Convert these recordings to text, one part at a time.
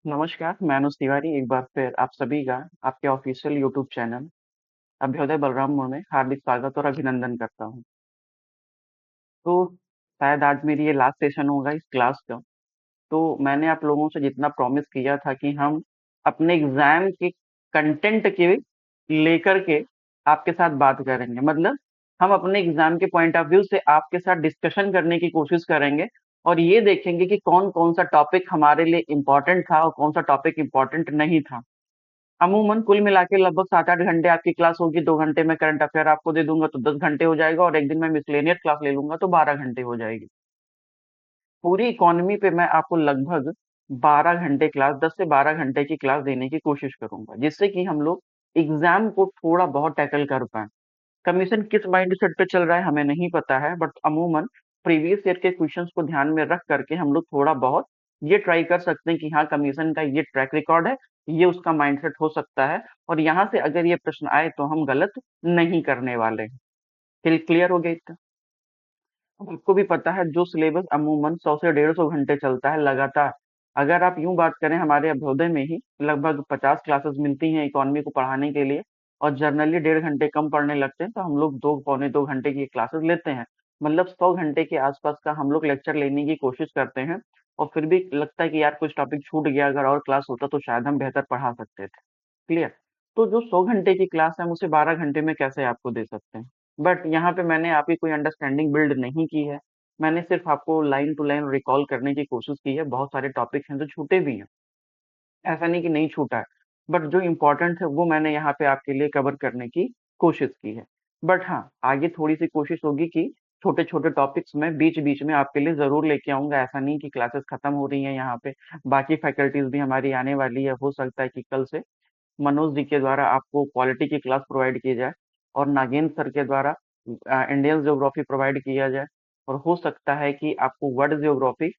नमस्कार, मैं अनुज तिवारी एक बार फिर आप सभी का आपके official YouTube channel Abhyuday Balrampur में हार्दिक स्वागत और अभिनंदन करता हूँ। तो शायद आज मेरी ये लास्ट सेशन होगा इस क्लास का। तो मैंने आप लोगों से जितना प्रॉमिस किया था कि हम अपने एग्जाम के कंटेंट के लेकर के आपके साथ बात करेंगे, मतलब हम अपने एग्जाम के पॉइंट ऑफ व्यू से आपके साथ डिस्कशन करने की कोशिश करेंगे और ये देखेंगे कि कौन कौन सा टॉपिक हमारे लिए इम्पोर्टेंट था और कौन सा टॉपिक इम्पोर्टेंट नहीं था। अमूमन कुल मिला के लगभग 7-8 घंटे आपकी क्लास होगी। 2 घंटे मैं करंट अफेयर आपको दे दूंगा तो 10 घंटे हो जाएगा और एक दिन मैं मिसलेनियस क्लास ले लूंगा तो 12 घंटे हो जाएगी। पूरी इकोनॉमी पे मैं आपको लगभग 12 घंटे क्लास, 10 से 12 घंटे की क्लास देने की कोशिश करूंगा, जिससे कि हम लोग एग्जाम को थोड़ा बहुत टैकल कर पाए। कमीशन किस माइंड सेट पे चल रहा है हमें नहीं पता है, बट अमूमन प्रीवियस ईयर के क्वेश्चंस को ध्यान में रख करके हम लोग थोड़ा बहुत ये ट्राई कर सकते हैं कि हाँ, कमीशन का ये ट्रैक रिकॉर्ड है, ये उसका माइंडसेट हो सकता है और यहाँ से अगर ये प्रश्न आए तो हम गलत नहीं करने वाले हैं। क्लियर हो गया इतना? अब आपको भी पता है जो सिलेबस अमूमन 100 से 150 घंटे चलता है लगातार। अगर आप यूं बात करें, हमारे अभ्युदय में ही लगभग 50 क्लासेस मिलती हैं इकोनॉमी को पढ़ाने के लिए और जनरली 1.5 घंटे कम पढ़ने लगते हैं तो हम लोग 2 पौने 2 घंटे की क्लासेस लेते हैं। मतलब 100 घंटे के आसपास का हम लोग लेक्चर लेने की कोशिश करते हैं और फिर भी लगता है कि यार कुछ टॉपिक छूट गया, अगर और क्लास होता तो शायद हम बेहतर पढ़ा सकते थे। क्लियर? तो जो 100 घंटे की क्लास है हम उसे 12 घंटे में कैसे आपको दे सकते हैं। बट यहाँ पे मैंने आपकी कोई अंडरस्टैंडिंग बिल्ड नहीं की है। मैंने सिर्फ आपको लाइन टू लाइन रिकॉल करने की कोशिश की है। बहुत सारे टॉपिक हैं जो छूटे भी हैं, ऐसा नहीं कि नहीं छूटा है, बट जो इम्पोर्टेंट है वो मैंने यहाँ पे आपके लिए कवर करने की कोशिश की है। बट हाँ, आगे थोड़ी सी कोशिश होगी कि छोटे छोटे टॉपिक्स में बीच बीच में आपके लिए जरूर लेके आऊंगा। ऐसा नहीं कि क्लासेस खत्म हो रही हैं यहाँ पे, बाकी फैकल्टीज भी हमारी आने वाली है। हो सकता है कि कल से मनोज जी के द्वारा आपको क्वालिटी की क्लास प्रोवाइड की जाए और नागेंद्र सर के द्वारा इंडियन ज्योग्राफी प्रोवाइड किया जाए और हो सकता है कि आपको वर्ल्ड ज्योग्राफी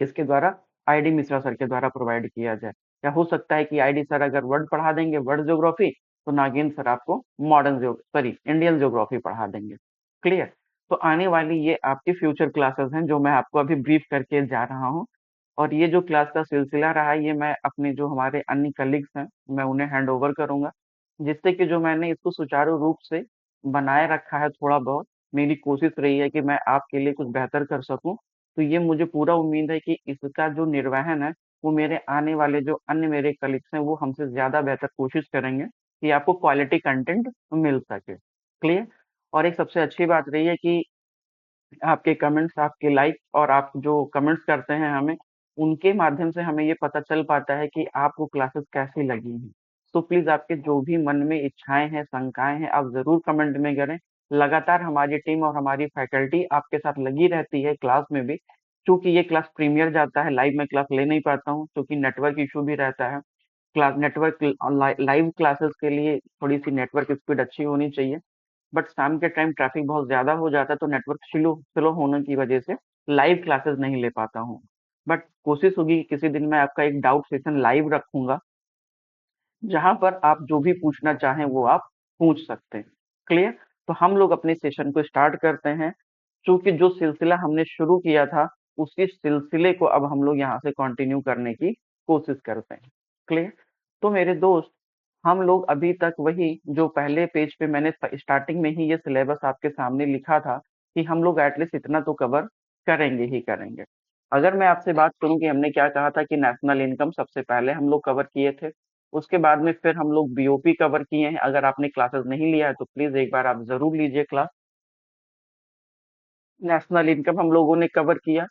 इसके द्वारा आईडी मिश्रा सर के द्वारा प्रोवाइड किया जाए। या हो सकता है कि आईडी सर अगर वर्ल्ड पढ़ा देंगे, वर्ल्ड ज्योग्राफी, तो नागेंद्र सर आपको मॉडर्न इंडियन ज्योग्राफी पढ़ा देंगे। क्लियर? तो आने वाली ये आपकी फ्यूचर क्लासेस हैं जो मैं आपको अभी ब्रीफ करके जा रहा हूँ। और ये जो क्लास का सिलसिला रहा है ये मैं अपने जो हमारे अन्य कलीग्स हैं मैं उन्हें हैंड ओवर करूंगा, जिससे कि जो मैंने इसको सुचारू रूप से बनाए रखा है, थोड़ा बहुत मेरी कोशिश रही है कि मैं आपके लिए कुछ बेहतर कर सकूं। तो ये मुझे पूरा उम्मीद है कि इसका जो निर्वहन है वो मेरे आने वाले जो अन्य मेरे कलीग्स हैं वो हमसे ज्यादा बेहतर कोशिश करेंगे कि आपको क्वालिटी कंटेंट मिल सके। क्लियर? और एक सबसे अच्छी बात रही है कि आपके कमेंट्स, आपके लाइक और आप जो कमेंट्स करते हैं हमें, उनके माध्यम से हमें ये पता चल पाता है कि आपको क्लासेस कैसी लगी हैं। तो प्लीज आपके जो भी मन में इच्छाएं हैं, शंकाएं हैं, आप जरूर कमेंट में करें। लगातार हमारी टीम और हमारी फैकल्टी आपके साथ लगी रहती है क्लास में भी। चूंकि ये क्लास प्रीमियर जाता है, लाइव में क्लास ले नहीं पाता हूँ क्योंकि नेटवर्क इशू भी रहता है। क्लास नेटवर्क लाइव क्लासेस के लिए थोड़ी सी नेटवर्क स्पीड अच्छी होनी चाहिए, बट शाम के टाइम ट्रैफिक बहुत ज्यादा हो जाता है तो नेटवर्क स्लो स्लो होने की वजह से लाइव क्लासेस नहीं ले पाता हूँ। बट कोशिश होगी कि किसी दिन मैं आपका एक डाउट सेशन लाइव रखूंगा, जहां पर आप जो भी पूछना चाहें वो आप पूछ सकते हैं। क्लियर? तो हम लोग अपने सेशन को स्टार्ट करते हैं। चूंकि जो सिलसिला हमने शुरू किया था उसी सिलसिले को अब हम लोग यहाँ से कंटिन्यू करने की कोशिश करते हैं। क्लियर? तो मेरे दोस्त, हम लोग अभी तक वही जो पहले पेज पे मैंने स्टार्टिंग में ही ये सिलेबस आपके सामने लिखा था कि हम लोग एटलीस्ट इतना तो कवर करेंगे ही करेंगे। अगर मैं आपसे बात करूं कि हमने क्या कहा था कि नेशनल इनकम सबसे पहले हम लोग कवर किए थे, उसके बाद में फिर हम लोग बीओपी कवर किए हैं। अगर आपने क्लासेस नहीं लिया है तो प्लीज एक बार आप जरूर लीजिए क्लास। नेशनल इनकम हम लोगों ने कवर किया,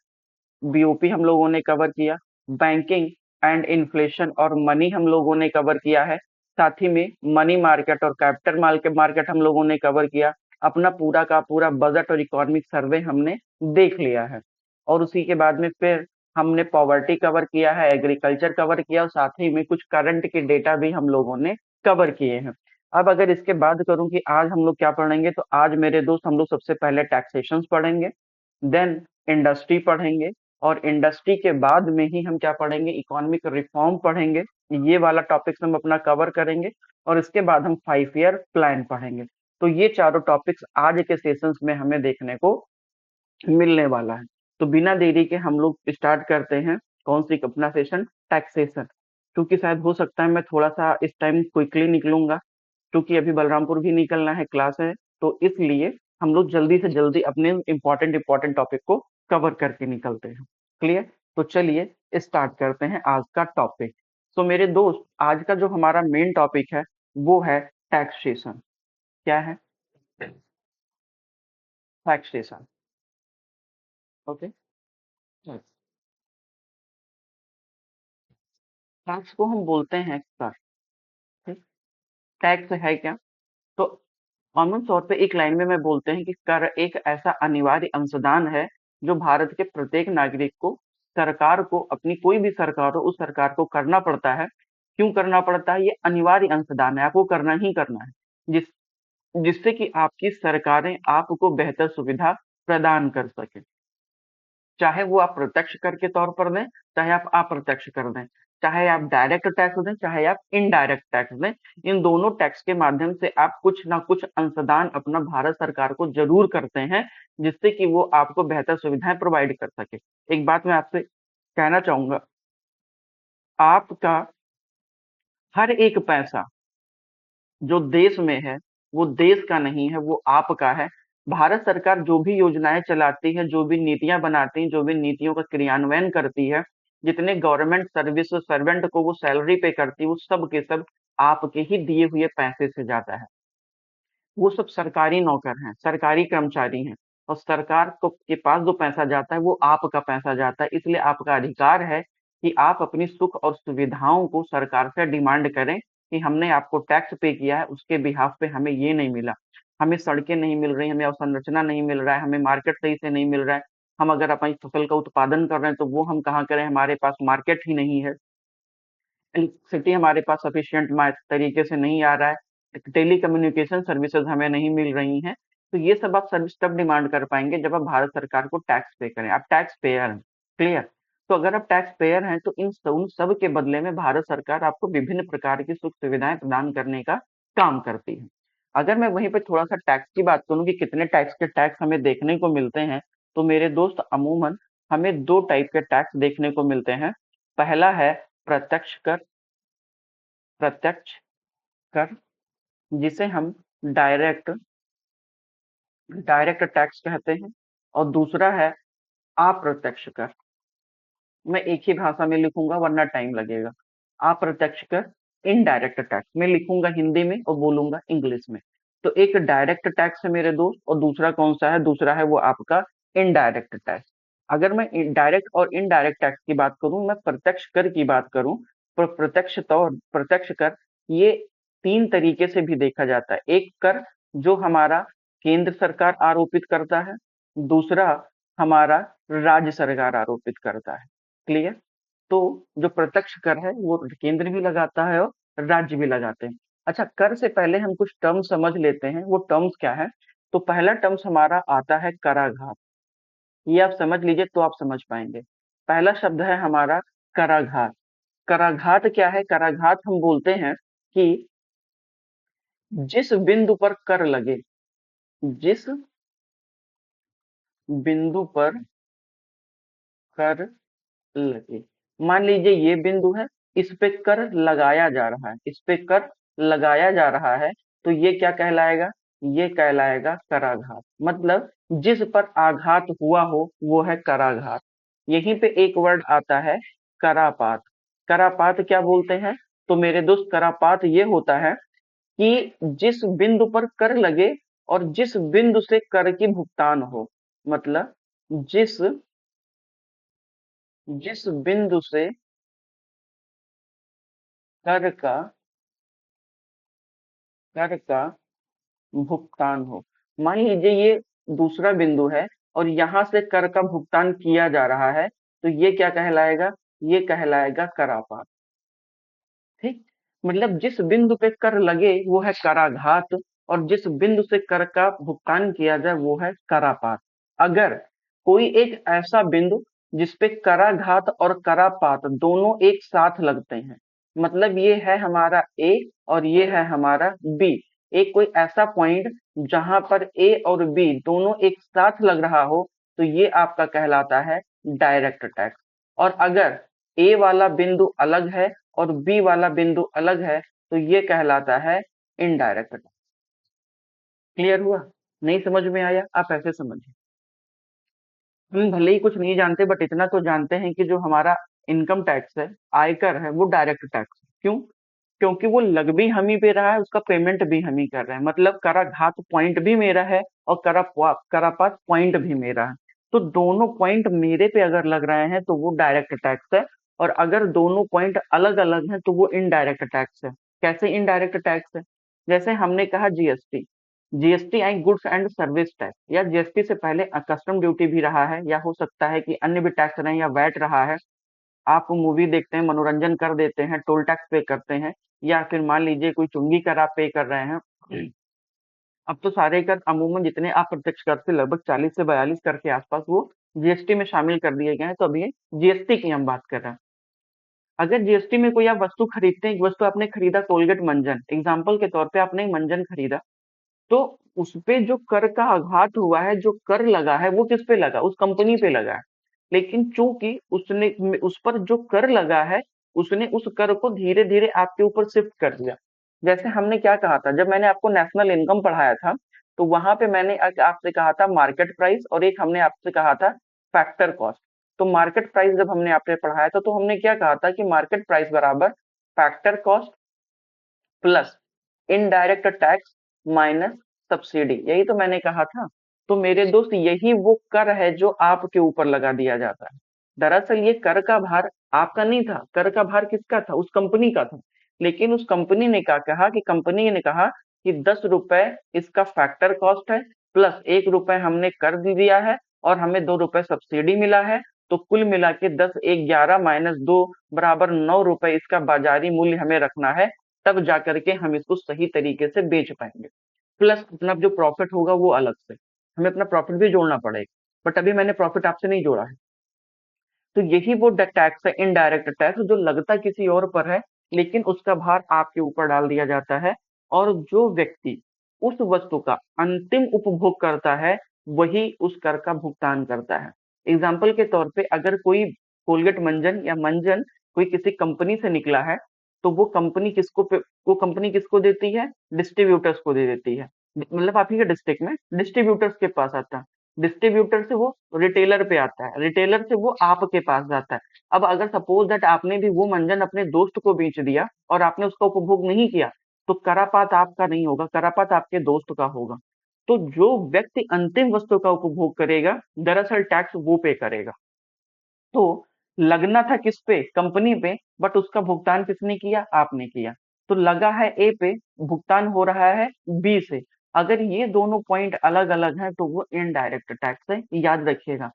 बीओपी हम लोगों ने कवर किया, बैंकिंग एंड इन्फ्लेशन और मनी हम लोगों ने कवर किया है। साथ ही में मनी मार्केट और कैपिटल मार्केट मार्केट हम लोगों ने कवर किया। अपना पूरा का पूरा बजट और इकोनॉमिक सर्वे हमने देख लिया है। और उसी के बाद में फिर हमने पॉवर्टी कवर किया है, एग्रीकल्चर कवर किया और साथ ही में कुछ करंट के डेटा भी हम लोगों ने कवर किए हैं। अब अगर इसके बाद करूं कि आज हम लोग क्या पढ़ेंगे, तो आज मेरे दोस्त हम लोग सबसे पहले टैक्सेशन पढ़ेंगे, देन इंडस्ट्री पढ़ेंगे और इंडस्ट्री के बाद में ही हम क्या पढ़ेंगे, इकोनॉमिक रिफॉर्म पढ़ेंगे। ये वाला टॉपिक्स हम अपना कवर करेंगे और इसके बाद हम 5 ईयर प्लान पढ़ेंगे। तो ये चारों टॉपिक्स आज के सेशंस में हमें देखने को मिलने वाला है। तो बिना देरी के हम लोग स्टार्ट करते हैं कौन सी अपना सेशन? टैक्सेशन। क्योंकि शायद हो सकता है मैं थोड़ा सा इस टाइम क्विकली निकलूंगा, क्योंकि अभी बलरामपुर भी निकलना है, क्लास है, तो इसलिए हम लोग जल्दी से जल्दी अपने इम्पोर्टेंट इम्पोर्टेंट टॉपिक को कवर करके निकलते हैं। क्लियर? तो चलिए स्टार्ट करते हैं आज का टॉपिक। तो मेरे दोस्त, आज का जो हमारा मेन टॉपिक है वो है टैक्सेशन। क्या है? टैक्सेशन। ओके। टैक्स को हम बोलते हैं कर। ठीक? टैक्स है क्या? तो कॉमन तौर पे एक लाइन में मैं बोलते हैं कि कर एक ऐसा अनिवार्य अंशदान है जो भारत के प्रत्येक नागरिक को, सरकार को, अपनी कोई भी सरकार हो उस सरकार को करना पड़ता है। क्यों करना पड़ता है? ये अनिवार्य अंशदान है, आपको करना ही करना है, जिस जिससे कि आपकी सरकारें आपको बेहतर सुविधा प्रदान कर सके। चाहे वो आप प्रत्यक्ष कर के तौर पर दें, चाहे आप अप्रत्यक्ष कर दें, चाहे आप डायरेक्ट टैक्स दें, चाहे आप इनडायरेक्ट टैक्स दें, इन दोनों टैक्स के माध्यम से आप कुछ ना कुछ अंशदान अपना भारत सरकार को जरूर करते हैं, जिससे कि वो आपको बेहतर सुविधाएं प्रोवाइड कर सके। एक बात मैं आपसे कहना चाहूंगा, आपका हर एक पैसा जो देश में है वो देश का नहीं है, वो आपका है। भारत सरकार जो भी योजनाएं चलाती है, जो भी नीतियां बनाती है, जो भी नीतियों का क्रियान्वयन करती है, जितने गवर्नमेंट सर्विस सर्वेंट को वो सैलरी पे करती है, वो सब के सब आपके ही दिए हुए पैसे से जाता है। वो सब सरकारी नौकर हैं, सरकारी कर्मचारी हैं, और सरकार को के पास जो पैसा जाता है वो आपका पैसा जाता है। इसलिए आपका अधिकार है कि आप अपनी सुख और सुविधाओं को सरकार से डिमांड करें कि हमने आपको टैक्स पे किया है, उसके बिहाफ पे हमें ये नहीं मिला, हमें सड़कें नहीं मिल रही, हमें अवसंरचना नहीं मिल रहा है, हमें मार्केट सही से नहीं मिल रहा है। हम अगर अपनी फसल का उत्पादन कर रहे हैं तो वो हम कहाँ करें, हमारे पास मार्केट ही नहीं है। इलेक्ट्रिसिटी हमारे पास सफिशिएंट तरीके से नहीं आ रहा है, टेली कम्युनिकेशन सर्विसेज हमें नहीं मिल रही हैं। तो ये सब आप सर्विस तब डिमांड कर पाएंगे जब आप भारत सरकार को टैक्स पे करें, आप टैक्स पेयर हैं। क्लियर? तो अगर आप टैक्स पेयर हैं तो उन सब के बदले में भारत सरकार आपको विभिन्न प्रकार की सुख सुविधाएं प्रदान करने का काम करती है। अगर मैं वहीं पे थोड़ा सा टैक्स की बात करूं कि कितने टाइप्स के टैक्स हमें देखने को मिलते हैं, तो मेरे दोस्त अमूमन हमें दो टाइप के टैक्स देखने को मिलते हैं। पहला है प्रत्यक्ष कर। प्रत्यक्ष कर जिसे हम डायरेक्ट डायरेक्ट टैक्स कहते हैं, और दूसरा है अप्रत्यक्ष कर। मैं एक ही भाषा में लिखूंगा वरना टाइम लगेगा। अप्रत्यक्ष कर, इनडायरेक्ट टैक्स, मैं लिखूंगा हिंदी में और बोलूंगा इंग्लिश में। तो एक डायरेक्ट टैक्स है मेरे दोस्त, और दूसरा कौन सा है? दूसरा है वो आपका इनडायरेक्ट टैक्स। अगर मैं डायरेक्ट और इनडायरेक्ट टैक्स की बात करूं, मैं प्रत्यक्ष कर की बात करूं, तो प्रत्यक्ष कर ये तीन तरीके से भी देखा जाता है। एक कर जो हमारा केंद्र सरकार आरोपित करता है, दूसरा हमारा राज्य सरकार आरोपित करता है। क्लियर? तो जो प्रत्यक्ष कर है वो केंद्र भी लगाता है और राज्य भी लगाते हैं। अच्छा, कर से पहले हम कुछ टर्म समझ लेते हैं, वो टर्म्स क्या है? तो पहला टर्म्स हमारा आता है कराघात। ये आप समझ लीजिए तो आप समझ पाएंगे। पहला शब्द है हमारा कराघात। कराघात क्या है? कराघात हम बोलते हैं कि जिस बिंदु पर कर लगे, जिस बिंदु पर कर लगे, मान लीजिए ये बिंदु है, इस पे कर लगाया जा रहा है, इस पे कर लगाया जा रहा है, तो ये क्या कहलाएगा? ये कहलाएगा कराघात। मतलब जिस पर आघात हुआ हो वो है कराघात। यहीं पे एक वर्ड आता है करापात। करापात क्या बोलते हैं? तो मेरे दोस्त करापात ये होता है कि जिस बिंदु पर कर लगे और जिस बिंदु से कर की भुगतान हो। मतलब जिस जिस बिंदु से कर का कर का भुगतान हो। मान लीजिए ये दूसरा बिंदु है और यहां से कर का भुगतान किया जा रहा है, तो ये क्या कहलाएगा? ये कहलाएगा करापात। ठीक? मतलब जिस बिंदु पे कर लगे वो है कराघात, और जिस बिंदु से कर का भुगतान किया जाए वो है करापात। अगर कोई एक ऐसा बिंदु जिसपे कराघात और करापात दोनों एक साथ लगते हैं, मतलब ये है हमारा ए और ये है हमारा बी, एक कोई ऐसा पॉइंट जहां पर ए और बी दोनों एक साथ लग रहा हो, तो ये आपका कहलाता है डायरेक्ट टैक्स। और अगर ए वाला बिंदु अलग है और बी वाला बिंदु अलग है, तो ये कहलाता है इनडायरेक्ट टैक्स। क्लियर हुआ? नहीं समझ में आया? आप ऐसे समझिए, हम भले ही कुछ नहीं जानते बट इतना तो जानते हैं कि जो हमारा इनकम टैक्स है, आयकर है, वो डायरेक्ट टैक्स है। क्यों? क्योंकि वो लग भी हम ही पे रहा है, उसका पेमेंट भी हम ही कर रहे हैं। मतलब कराघात पॉइंट भी मेरा है और करापात पॉइंट भी मेरा है। तो दोनों पॉइंट मेरे पे अगर लग रहे हैं तो वो डायरेक्ट टैक्स है, और अगर दोनों पॉइंट अलग अलग हैं तो वो इनडायरेक्ट टैक्स है। कैसे इनडायरेक्ट टैक्स है? जैसे हमने कहा GST, GST I goods and service tax, या जीएसटी से पहले कस्टम ड्यूटी भी रहा है, या हो सकता है कि अन्य भी टैक्स रहे, या वैट रहा है। आप मूवी देखते हैं, मनोरंजन कर देते हैं, टोल टैक्स पे करते हैं, या फिर मान लीजिए कोई चुंगी कर आप पे कर रहे हैं। अब तो सारे कर अमूमन जितने अप्रत्यक्ष कर थे लगभग 40 से 42 कर के आसपास वो जीएसटी में शामिल कर दिए गए हैं। तो अभी जीएसटी की हम बात कर रहे हैं। अगर जीएसटी में कोई आप वस्तु खरीदते हैं, एक वस्तु आपने खरीदा कोलगेट मंजन, एग्जाम्पल के तौर पे आपने एक मंजन खरीदा, तो उसपे जो कर का आघात हुआ है, जो कर लगा है, वो किस पे लगा? उस कंपनी पे लगा है। लेकिन चूंकि उसने उस पर जो कर लगा है, उसने उस कर को धीरे धीरे आपके ऊपर शिफ्ट कर दिया। जैसे हमने क्या कहा था, जब मैंने आपको नेशनल इनकम पढ़ाया था, तो वहां पे मैंने आपसे कहा था मार्केट प्राइस, और एक हमने आपसे कहा था फैक्टर कॉस्ट। तो मार्केट प्राइस जब हमने आपसे पढ़ाया था, तो हमने क्या कहा था कि मार्केट प्राइस बराबर factor cost plus indirect tax minus subsidy, यही तो मैंने कहा था। तो मेरे दोस्त, यही वो कर है जो आपके ऊपर लगा दिया जाता है। दरअसल ये कर का भार आपका नहीं था, कर का भार किसका था? उस कंपनी का था। लेकिन उस कंपनी ने क्या कहा कि कंपनी ने कहा कि 10 रुपए इसका फैक्टर कॉस्ट है, प्लस 1 रुपए हमने कर दिया है, और हमें 2 रुपए सब्सिडी मिला है। तो कुल मिला के 10 एक 11 माइनस 2 बराबर 9 रुपए इसका बाजारी मूल्य हमें रखना है। तब जाकर के हम इसको सही तरीके से बेच पाएंगे। प्लस अपना जो प्रॉफिट होगा वो अलग से, हमें अपना प्रॉफिट भी जोड़ना पड़ेगा, बट अभी मैंने प्रॉफिट आपसे नहीं जोड़ा है। तो यही वो टैक्स है, इनडायरेक्ट टैक्स, जो लगता किसी और पर है, लेकिन उसका भार आपके ऊपर डाल दिया जाता है। और जो व्यक्ति उस वस्तु का अंतिम उपभोग करता है, वही उस कर का भुगतान करता है। एग्जाम्पल के तौर पे, अगर कोई कोलगेट मंजन या मंजन कोई किसी कंपनी से निकला है, तो वो कंपनी किसको देती है? डिस्ट्रीब्यूटर्स को दे देती है। मतलब आप ही के डिस्ट्रिक्ट में डिस्ट्रीब्यूटर्स के पास आता है, डिस्ट्रीब्यूटर से वो रिटेलर पे आता है, रिटेलर से वो आपके पास जाता है। अब अगर सपोज दैट आपने भी वो मंजन अपने दोस्त को बेच दिया और आपने उसका उपभोग नहीं किया, तो करापात आपका नहीं होगा, करापात आपके दोस्त का होगा। तो जो व्यक्ति अंतिम वस्तु का उपभोग करेगा, दरअसल टैक्स वो पे करेगा। तो लगना था किस पे? कंपनी पे, बट उसका भुगतान किसने किया? आपने किया। तो लगा है ए पे, भुगतान हो रहा है बी से। अगर ये दोनों पॉइंट अलग अलग हैं तो वो इनडायरेक्ट टैक्स है, याद रखिएगा।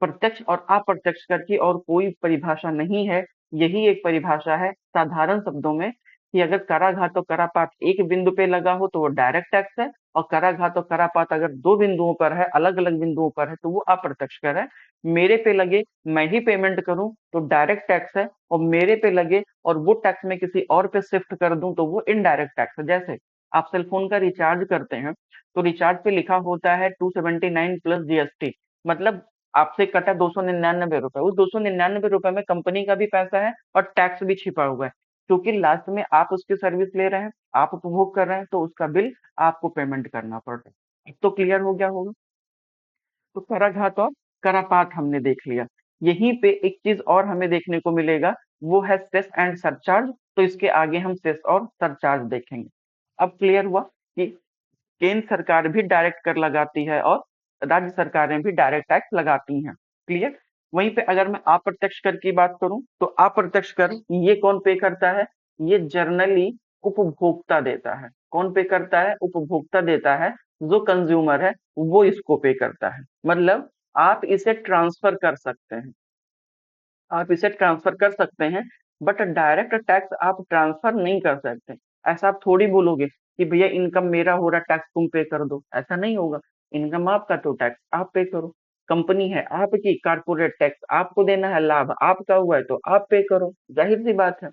प्रत्यक्ष और अप्रत्यक्ष कर की और कोई परिभाषा नहीं है, यही एक परिभाषा है साधारण शब्दों में, कि अगर कराघात और करापात एक बिंदु पे लगा हो तो वो डायरेक्ट टैक्स है, और कराघात और करापात अगर दो बिंदुओं पर है, अलग अलग बिंदुओं पर है, तो वो अप्रत्यक्ष कर है। मेरे पे लगे, मैं ही पेमेंट करूं तो डायरेक्ट टैक्स है, और मेरे पे लगे और वो टैक्स मैं किसी और पे शिफ्ट कर दूं तो वो इनडायरेक्ट टैक्स है। जैसे आप सेल फोन का रिचार्ज करते हैं, तो रिचार्ज पे लिखा होता है 279 प्लस जीएसटी, मतलब आपसे कटा 299 रुपए, उस 299 रुपए में कंपनी का भी पैसा है और टैक्स भी छिपा हुआ है। क्योंकि लास्ट में आप उसकी सर्विस ले रहे हैं, आप उपभोग कर रहे हैं, तो उसका बिल आपको पेमेंट करना पड़ रहा है। अब तो क्लियर हो गया होगा। तो कराघात और करापात हमने देख लिया। यहीं पे एक चीज और हमें देखने को मिलेगा, वो है सेस एंड सरचार्ज। तो इसके आगे हम सेस और सरचार्ज देखेंगे। अब क्लियर हुआ कि केंद्र सरकार भी डायरेक्ट कर लगाती है और राज्य सरकारें भी डायरेक्ट टैक्स लगाती हैं। क्लियर? वहीं पे अगर मैं अप्रत्यक्ष कर की बात करूं, तो अप्रत्यक्ष कर ये कौन पे करता है? ये जर्नली उपभोक्ता देता है। कौन पे करता है? उपभोक्ता देता है। जो कंज्यूमर है वो इसको पे करता है। मतलब आप इसे ट्रांसफर कर सकते हैं, आप इसे ट्रांसफर कर सकते हैं, बट डायरेक्ट टैक्स आप ट्रांसफर नहीं कर सकते। ऐसा आप थोड़ी बोलोगे कि भैया इनकम मेरा हो रहा, टैक्स तुम पे कर दो, ऐसा नहीं होगा। इनकम आपका तो टैक्स आप पे करो। कंपनी है आपकी, कारपोरेट टैक्स आपको देना है, लाभ आपका हुआ है तो आप पे करो, जाहिर सी बात है।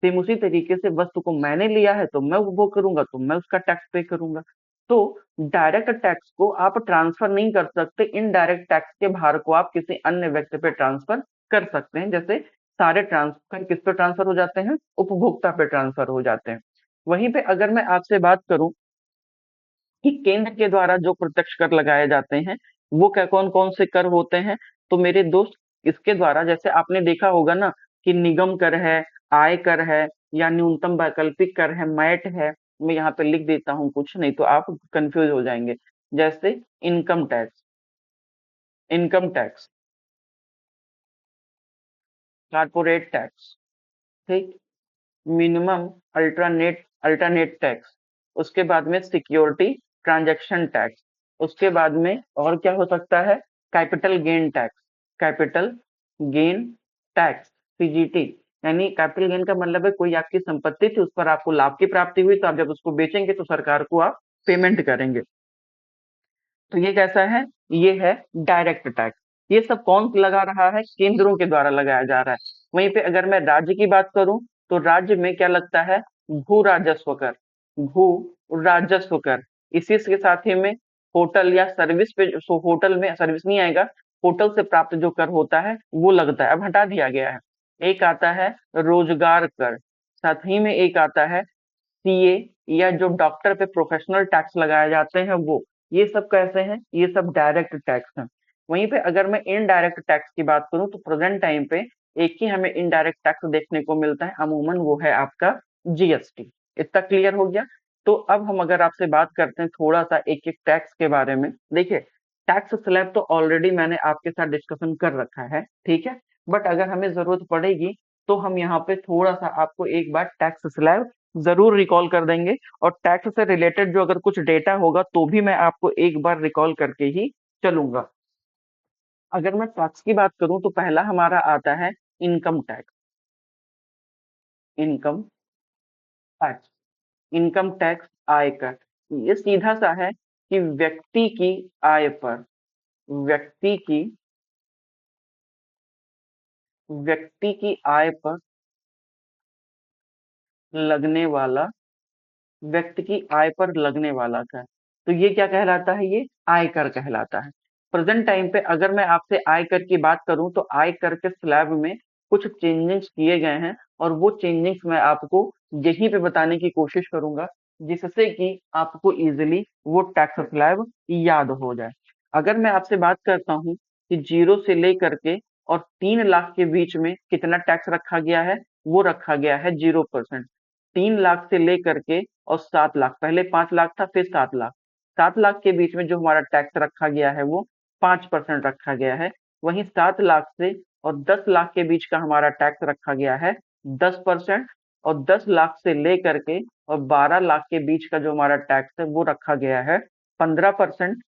सेम उसी तरीके से वस्तु को मैंने लिया है तो मैं उपभोग करूंगा, तो मैं उसका टैक्स पे करूंगा। तो डायरेक्ट टैक्स को आप ट्रांसफर नहीं कर सकते, इनडायरेक्ट टैक्स के भार को आप किसी अन्य व्यक्ति पे ट्रांसफर कर सकते हैं। जैसे सारे ट्रांसफर किस पे ट्रांसफर हो जाते हैं? उपभोक्ता पे ट्रांसफर हो जाते हैं। वहीं पे अगर मैं आपसे बात करूं कि केंद्र के द्वारा जो प्रत्यक्ष कर लगाए जाते हैं, वो क्या कौन कौन से कर होते हैं? तो मेरे दोस्त, इसके द्वारा जैसे आपने देखा होगा ना कि निगम कर है, आय कर है, या न्यूनतम वैकल्पिक कर है, मैट है। मैं यहाँ पे लिख देता हूँ कुछ, नहीं तो आप कंफ्यूज हो जाएंगे। जैसे income tax, income tax, corporate tax, ठीक, मिनिमम अल्टरनेट अल्टरनेट टैक्स, उसके बाद में सिक्योरिटी ट्रांजैक्शन टैक्स, उसके बाद में और क्या हो सकता है? Capital gain tax, capital gain tax, CGT. यानी कैपिटल गेन का मतलब है कोई आपकी संपत्ति थी, उस पर आपको लाभ की प्राप्ति हुई, तो आप जब उसको बेचेंगे तो सरकार को आप पेमेंट करेंगे। तो ये कैसा है? ये है डायरेक्ट टैक्स। ये सब कौन लगा रहा है? केंद्रों के द्वारा लगाया जा रहा है। वहीं पे अगर मैं राज्य की बात करूं, तो राज्य में क्या लगता है? भू राजस्व कर, भू राजस्व कर। इसी के साथ ही में होटल या सर्विस पे, होटल में सर्विस नहीं आएगा, होटल से प्राप्त जो कर होता है वो लगता है, अब हटा दिया गया है। एक आता है रोजगार कर, साथ ही में एक आता है सीए, या जो डॉक्टर पे प्रोफेशनल टैक्स लगाए जाते हैं वो। ये सब कैसे हैं? ये सब डायरेक्ट टैक्स हैं। वहीं पे अगर मैं इनडायरेक्ट टैक्स की बात करूं, तो प्रेजेंट टाइम पे एक ही हमें इनडायरेक्ट टैक्स देखने को मिलता है, अमूमन वो है आपका जीएसटी। इतना क्लियर हो गया? तो अब हम अगर आपसे बात करते हैं थोड़ा सा एक एक टैक्स के बारे में। देखिए, टैक्स स्लैब तो ऑलरेडी मैंने आपके साथ डिस्कशन कर रखा है, ठीक है। बट अगर हमें जरूरत पड़ेगी तो हम यहाँ पे थोड़ा सा आपको एक बार टैक्स स्लैब जरूर रिकॉल कर देंगे। और टैक्स से रिलेटेड जो अगर कुछ डेटा होगा तो भी मैं आपको एक बार रिकॉल करके ही चलूंगा। अगर मैं टैक्स की बात करूं तो पहला हमारा आता है income tax, income tax, income tax आयकर। ये सीधा सा है कि व्यक्ति की आय पर, व्यक्ति की व्यक्ति की आय पर लगने वाला, व्यक्ति की आय पर लगने वाला कर। तो ये क्या कहलाता है? ये आयकर कहलाता है। प्रेजेंट टाइम पे अगर मैं आपसे आयकर की बात करूं, तो आयकर के स्लैब में कुछ चेंजेस किए गए हैं, और वो चेंजेस मैं आपको यहीं पे बताने की कोशिश करूंगा, जिससे कि आपको इजीली वो टैक्स स्लैब याद हो जाए। अगर मैं आपसे बात करता हूं कि 0 से लेकर के और 3 लाख के बीच में कितना टैक्स रखा गया है, वो रखा गया है 0%। 3 लाख से लेकर के और 7 लाख, पहले 5 लाख था, फिर 7 लाख, 7 लाख के बीच में जो हमारा टैक्स रखा गया है वो 5% रखा गया है। वहीं 7 लाख से और 10 लाख के बीच का हमारा टैक्स रखा गया है 10%। और 10 लाख से लेकर के और 12 लाख के बीच का जो हमारा टैक्स है वो रखा गया है 15%।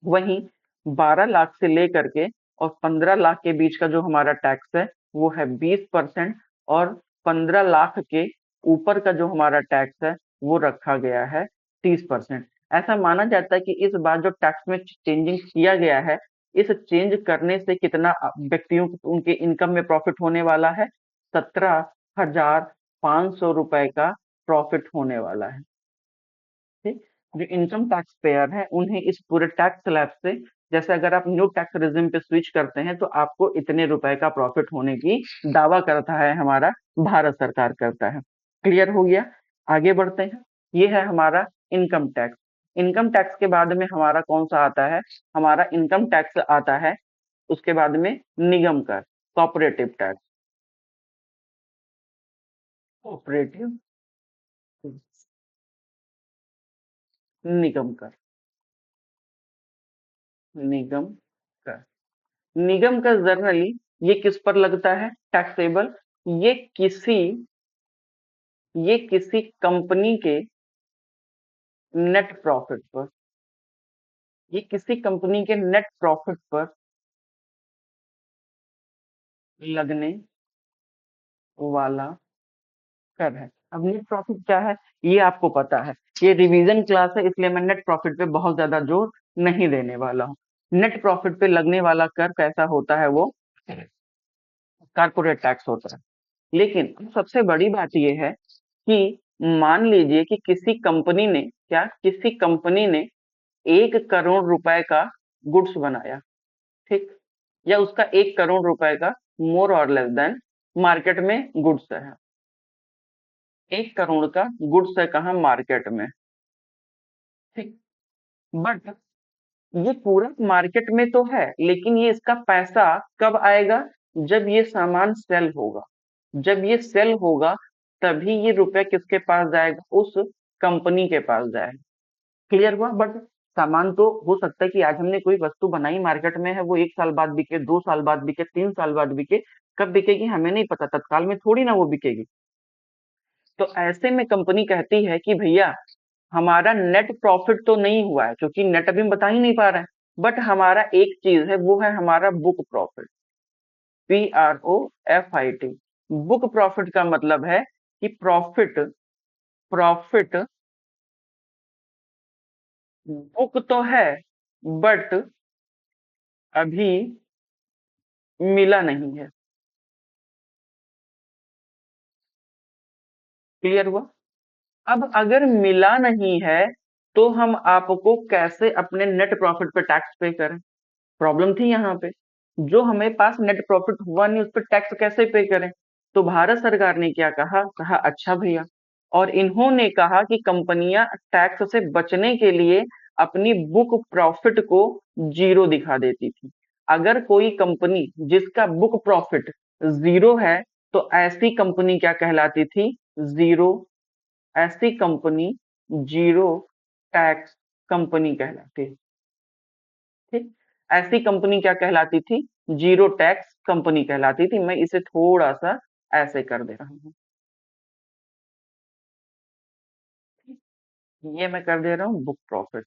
वहीं 12 लाख से लेकर के और 15 लाख के बीच का जो हमारा टैक्स है वो है 20%। और 15 लाख के ऊपर का जो हमारा टैक्स है वो रखा गया है 30%। ऐसा माना जाता है कि इस बार जो टैक्स में चेंजिंग किया गया है, इस चेंज करने से कितना व्यक्तियों को उनके इनकम में प्रॉफिट होने वाला है? 17,500 रुपए का प्रॉफिट होने वाला है। ठीक। जो इनकम टैक्स पेयर है उन्हें इस पूरे टैक्स स्लैब से, जैसे अगर आप न्यू टैक्स रिजिम पे स्विच करते हैं तो आपको इतने रुपए का प्रॉफिट होने की दावा करता है हमारा भारत सरकार करता है। क्लियर हो गया? आगे बढ़ते हैं। ये है हमारा इनकम टैक्स। इनकम टैक्स के बाद में हमारा कौन सा आता है? हमारा इनकम टैक्स आता है, उसके बाद में निगम कर, कॉपरेटिव टैक्स, कॉपरेटिव निगम कर, निगम कर। निगम का जनरली ये किस पर लगता है टैक्सेबल? ये किसी ये किसी कंपनी के नेट प्रॉफिट पर, ये किसी कंपनी के नेट प्रॉफिट पर लगने वाला कर है। अब नेट प्रॉफिट क्या है ये आपको पता है, ये रिवीजन क्लास है, इसलिए मैं नेट प्रॉफिट पे बहुत ज्यादा जोर नहीं देने वाला हूँ। नेट प्रॉफिट पे लगने वाला कर कैसा होता है? वो कारपोरेट टैक्स होता है। लेकिन सबसे बड़ी बात यह है कि मान लीजिए कि किसी कंपनी ने, क्या किसी कंपनी ने 1 करोड़ रुपए का गुड्स बनाया, ठीक, या उसका 1 करोड़ रुपए का मोर और लेस देन मार्केट में गुड्स है। 1 करोड़ का गुड्स है कहाँ? मार्केट में। ठीक। बट ये पूरा मार्केट में तो है, लेकिन ये इसका पैसा कब आएगा? जब ये सामान सेल होगा। जब ये सेल होगा तभी ये रुपया किसके पास जाएगा? उस कंपनी के पास जाएगा। क्लियर हुआ? बट सामान तो हो सकता है कि आज हमने कोई वस्तु बनाई मार्केट में है, वो 1 साल बाद बिके, 2 साल बाद बिके, 3 साल बाद बिके। कब बिकेगी हमें नहीं पता, तत्काल में थोड़ी ना वो बिकेगी। तो ऐसे में कंपनी कहती है कि भैया हमारा नेट प्रॉफिट तो नहीं हुआ है, क्योंकि नेट अभी हम बता ही नहीं पा रहे हैं। बट हमारा एक चीज है, वो है हमारा book profit. PROFIT। Book profit का मतलब है कि प्रॉफिट प्रॉफिट बुक तो है, बट अभी मिला नहीं है। क्लियर हुआ? अब अगर मिला नहीं है तो हम आपको कैसे अपने नेट प्रॉफिट पे टैक्स पे करें? प्रॉब्लम थी यहाँ पे। जो हमें पास नेट प्रॉफिट हुआ नहीं, उस पर टैक्स कैसे पे करें? तो भारत सरकार ने क्या कहा? कहा अच्छा भैया, और इन्होंने कहा कि कंपनियां टैक्स से बचने के लिए अपनी बुक प्रॉफिट को जीरो दिखा देती थी। अगर कोई कंपनी जिसका बुक प्रॉफिट जीरो है, तो ऐसी कंपनी क्या कहलाती थी? जीरो। ऐसी कंपनी जीरो टैक्स कंपनी कहलाती है। ठीक। ऐसी कंपनी क्या कहलाती थी? जीरो टैक्स कंपनी कहलाती थी। मैं इसे थोड़ा सा ऐसे कर दे रहा हूँ। ये मैं कर दे रहा हूँ बुक प्रॉफिट,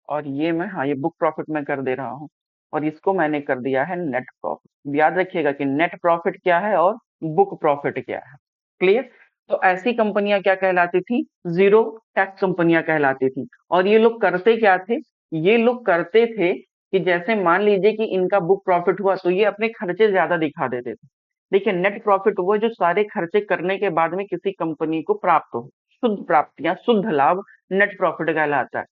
और ये मैं, हाँ, ये बुक प्रॉफिट मैं कर दे रहा हूँ, और इसको मैंने कर दिया है नेट प्रॉफिट। याद रखिएगा कि नेट प्रॉफिट क्या है और बुक प्रॉफिट क्या है। क्लियर? तो ऐसी कंपनियां क्या कहलाती थी? जीरो टैक्स कंपनियां कहलाती थी। और ये लोग करते क्या थे? ये लोग करते थे कि जैसे मान लीजिए कि इनका बुक प्रॉफिट हुआ, तो ये अपने खर्चे ज्यादा दिखा देते थे। देखिए, नेट प्रॉफिट वो जो सारे खर्चे करने के बाद में किसी कंपनी को प्राप्त हो, शुद्ध प्राप्ति या शुद्ध लाभ नेट प्रॉफिट कहलाता है।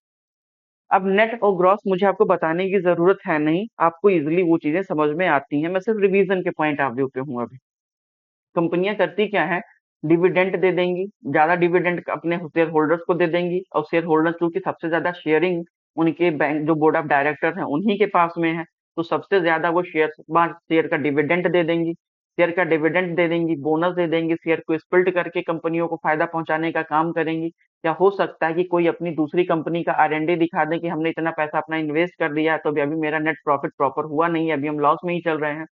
अब नेट और ग्रॉस मुझे आपको बताने की जरूरत है नहीं, आपको इजीली वो चीजें समझ में आती हैं। मैं सिर्फ रिवीजन के पॉइंट ऑफ व्यू पे हूँ अभी। कंपनियां करती क्या है? डिविडेंड दे देंगी, ज्यादा डिविडेंड अपने शेयर होल्डर्स को दे देंगी, और शेयर होल्डर्स क्योंकि सबसे ज्यादा शेयरिंग उनके बैंक जो बोर्ड ऑफ डायरेक्टर हैं उन्हीं के पास में है, तो सबसे ज्यादा वो शेयर का डिविडेंड दे देंगी। शेयर का डिविडेंड दे देंगी, बोनस दे देंगी, शेयर को स्प्लिट करके कंपनियों को फायदा पहुंचाने का काम करेंगी। या हो सकता है कि कोई अपनी दूसरी कंपनी का R&D दिखा दे कि हमने इतना पैसा अपना इन्वेस्ट कर दिया है, तो अभी अभी मेरा नेट प्रॉफिट प्रॉपर हुआ नहीं है, अभी हम लॉस में ही चल रहे हैं।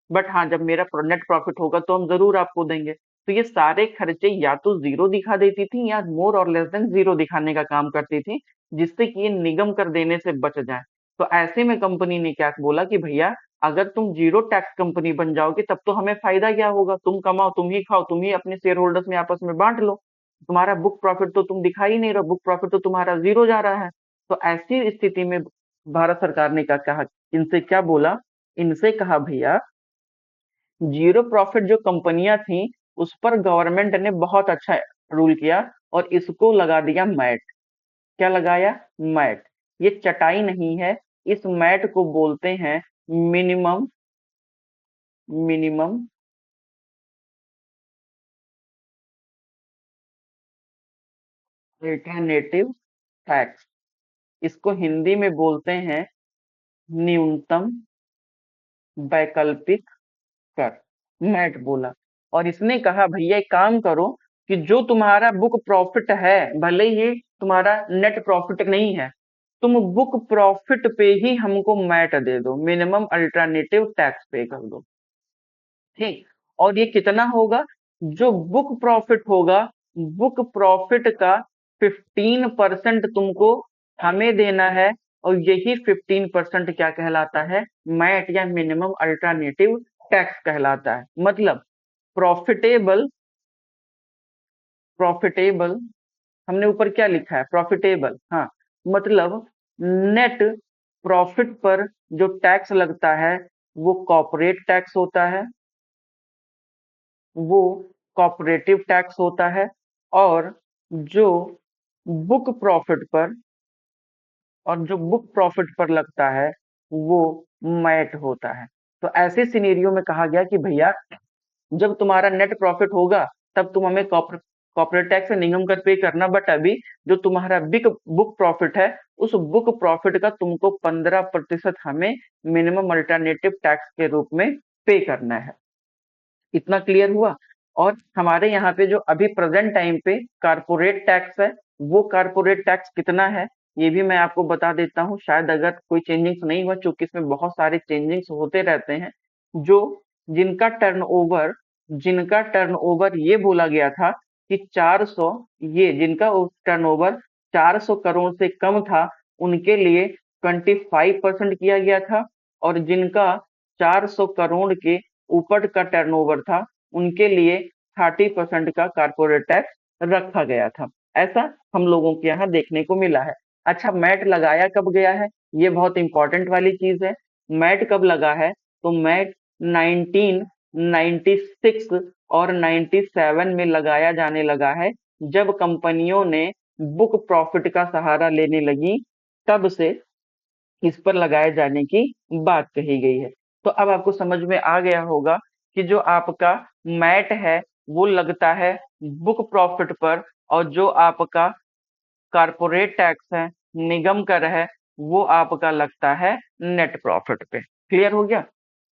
बट हाँ, जब मेरा नेट प्रॉफिट होगा तो हम जरूर आपको देंगे। तो ये सारे खर्चे या तो जीरो दिखा देती थी, या मोर और लेस देन जीरो दिखाने का काम करती थी, जिससे कि ये निगम कर देने से बच जाए। तो ऐसे में कंपनी ने क्या बोला कि भैया, अगर तुम जीरो टैक्स कंपनी बन जाओगे तब तो हमें फायदा क्या होगा? तुम कमाओ, तुम ही खाओ, तुम ही अपने शेयर होल्डर्स में आपस में बांट लो। तुम्हारा बुक प्रॉफिट तो तुम दिखा ही नहीं रहो, बुक प्रॉफिट तो तुम्हारा जीरो जा रहा है। तो ऐसी स्थिति में भारत सरकार ने क्या कहा? इनसे क्या बोला? इनसे कहा भैया, जीरो प्रॉफिट जो कंपनियां थी उस पर गवर्नमेंट ने बहुत अच्छा रूल किया, और इसको लगा दिया मैट। क्या लगाया? मैट। ये चटाई नहीं है, इस मैट को बोलते हैं मिनिमम मिनिमम अल्टरनेटिव टैक्स। इसको हिंदी में बोलते हैं न्यूनतम वैकल्पिक कर। मैट बोला। और इसने कहा भैया एक काम करो, कि जो तुम्हारा बुक प्रॉफिट है, भले ही तुम्हारा नेट प्रॉफिट नहीं है, तुम बुक प्रॉफिट पे ही हमको मैट दे दो, मिनिमम अल्टरनेटिव टैक्स पे कर दो। ठीक। और ये कितना होगा? जो बुक प्रॉफिट होगा, बुक प्रॉफिट का 15% तुमको हमें देना है, और यही 15% क्या कहलाता है? मैट या मिनिमम अल्टरनेटिव टैक्स कहलाता है। मतलब प्रॉफिटेबल प्रॉफिटेबल हमने ऊपर क्या लिखा है? प्रॉफिटेबल, हाँ। मतलब नेट प्रॉफिट पर जो टैक्स लगता है वो कॉर्पोरेट टैक्स होता है, वो कॉर्पोरेटिव टैक्स होता है। और जो बुक प्रॉफिट पर और जो बुक प्रॉफिट पर लगता है वो मैट होता है। तो ऐसे सिनेरियो में कहा गया कि भैया जब तुम्हारा नेट प्रॉफिट होगा तब तुम हमें कॉर्पोरेट टैक्स निगम कर पे करना, बट अभी जो तुम्हारा बिग बुक प्रॉफिट है उस बुक प्रॉफिट का तुमको 15% हमें मिनिमम अल्टरनेटिव टैक्स के रूप में पे करना है। इतना क्लियर हुआ। और हमारे यहाँ पे जो अभी प्रेजेंट टाइम पे कारपोरेट टैक्स है, वो कारपोरेट टैक्स कितना है ये भी मैं आपको बता देता हूँ, शायद अगर कोई चेंजिंग्स नहीं हुआ, चूंकि इसमें बहुत सारे चेंजिंग्स होते रहते हैं। जो जिनका टर्नओवर जिनका टर्नओवर ये बोला गया था कि 400, ये जिनका टर्नओवर 400 करोड़ से कम था उनके लिए 25% किया गया था, और जिनका 400 करोड़ के ऊपर का टर्नओवर था उनके लिए 30% का कारपोरेट टैक्स रखा गया था। ऐसा हम लोगों के यहाँ देखने को मिला है। अच्छा, मैट लगाया कब गया है, ये बहुत इंपॉर्टेंट वाली चीज है। मैट कब लगा है, तो मैट 1996 और 97 में लगाया जाने लगा है, जब कंपनियों ने बुक प्रॉफिट का सहारा लेने लगी, तब से इस पर लगाए जाने की बात कही गई है। तो अब आपको समझ में आ गया होगा कि जो आपका मैट है वो लगता है बुक प्रॉफिट पर, और जो आपका कारपोरेट टैक्स है, निगम कर है, वो आपका लगता है नेट प्रॉफिट पे। क्लियर हो गया।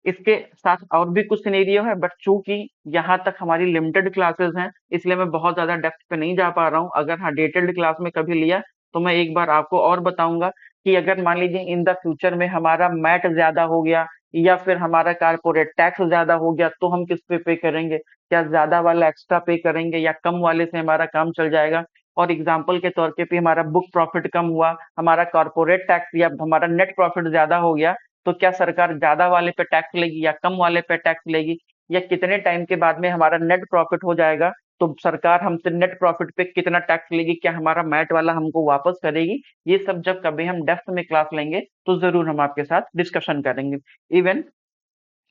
इसके साथ और भी कुछ सिनेरियो है, बट चूंकि यहाँ तक हमारी लिमिटेड क्लासेस हैं इसलिए मैं बहुत ज्यादा डेप्थ पे नहीं जा पा रहा हूँ। अगर हाँ डिटेल्ड क्लास में कभी लिया तो मैं एक बार आपको और बताऊंगा कि अगर मान लीजिए इन द फ्यूचर में हमारा मैट ज्यादा हो गया या फिर हमारा कारपोरेट टैक्स ज्यादा हो गया तो हम किस पे करेंगे, क्या ज्यादा वाला एक्स्ट्रा पे करेंगे या कम वाले से हमारा काम चल जाएगा। और एग्जाम्पल के तौर पे हमारा बुक प्रॉफिट कम हुआ, हमारा कॉर्पोरेट टैक्स या हमारा नेट प्रॉफिट ज्यादा हो गया, तो क्या सरकार ज्यादा वाले पे टैक्स लेगी या कम वाले पे टैक्स लेगी, या कितने टाइम के बाद में हमारा नेट प्रॉफिट हो जाएगा तो सरकार हमसे नेट प्रॉफिट पे कितना टैक्स लेगी, क्या हमारा मैट वाला हमको वापस करेगी। ये सब जब कभी हम डेप्थ में क्लास लेंगे तो जरूर हम आपके साथ डिस्कशन करेंगे। इवन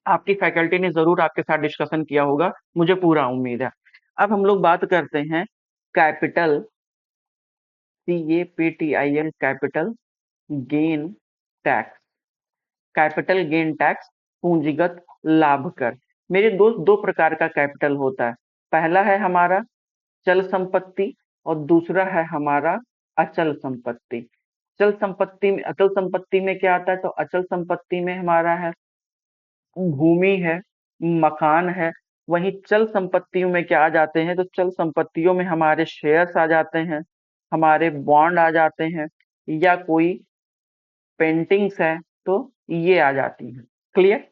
आपकी फैकल्टी ने जरूर आपके साथ डिस्कशन किया होगा, मुझे पूरा उम्मीद है। अब हम लोग बात करते हैं capital, CAPTIL, capital gain tax. Capital gain tax, पूंजीगत लाभ कर। मेरे दोस्त, दो प्रकार का कैपिटल होता है। पहला है हमारा चल संपत्ति और दूसरा है हमारा अचल संपत्ति। अचल संपत्ति में क्या आता है, तो अचल संपत्ति में हमारा है भूमि है, मकान है। वहीं चल संपत्तियों में क्या आ जाते हैं, तो चल संपत्तियों में हमारे शेयर्स आ जाते हैं, हमारे बॉन्ड आ जाते हैं, या कोई पेंटिंग्स है तो ये आ जाती हैं। क्लियर।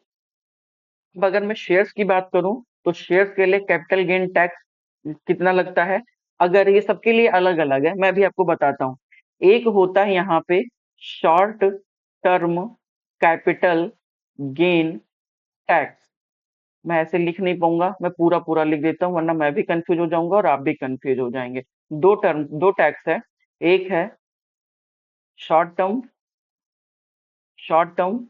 अब अगर मैं शेयर्स की बात करूं तो शेयर्स के लिए कैपिटल गेन टैक्स कितना लगता है, अगर ये सबके लिए अलग अलग है मैं भी आपको बताता हूँ। एक होता है यहाँ पे short term capital gain tax. मैं ऐसे लिख नहीं पाऊंगा, मैं पूरा पूरा लिख देता हूँ वरना मैं भी कंफ्यूज हो जाऊंगा और आप भी कंफ्यूज हो जाएंगे। दो टैक्स है, एक है शॉर्ट टर्म शॉर्ट टर्म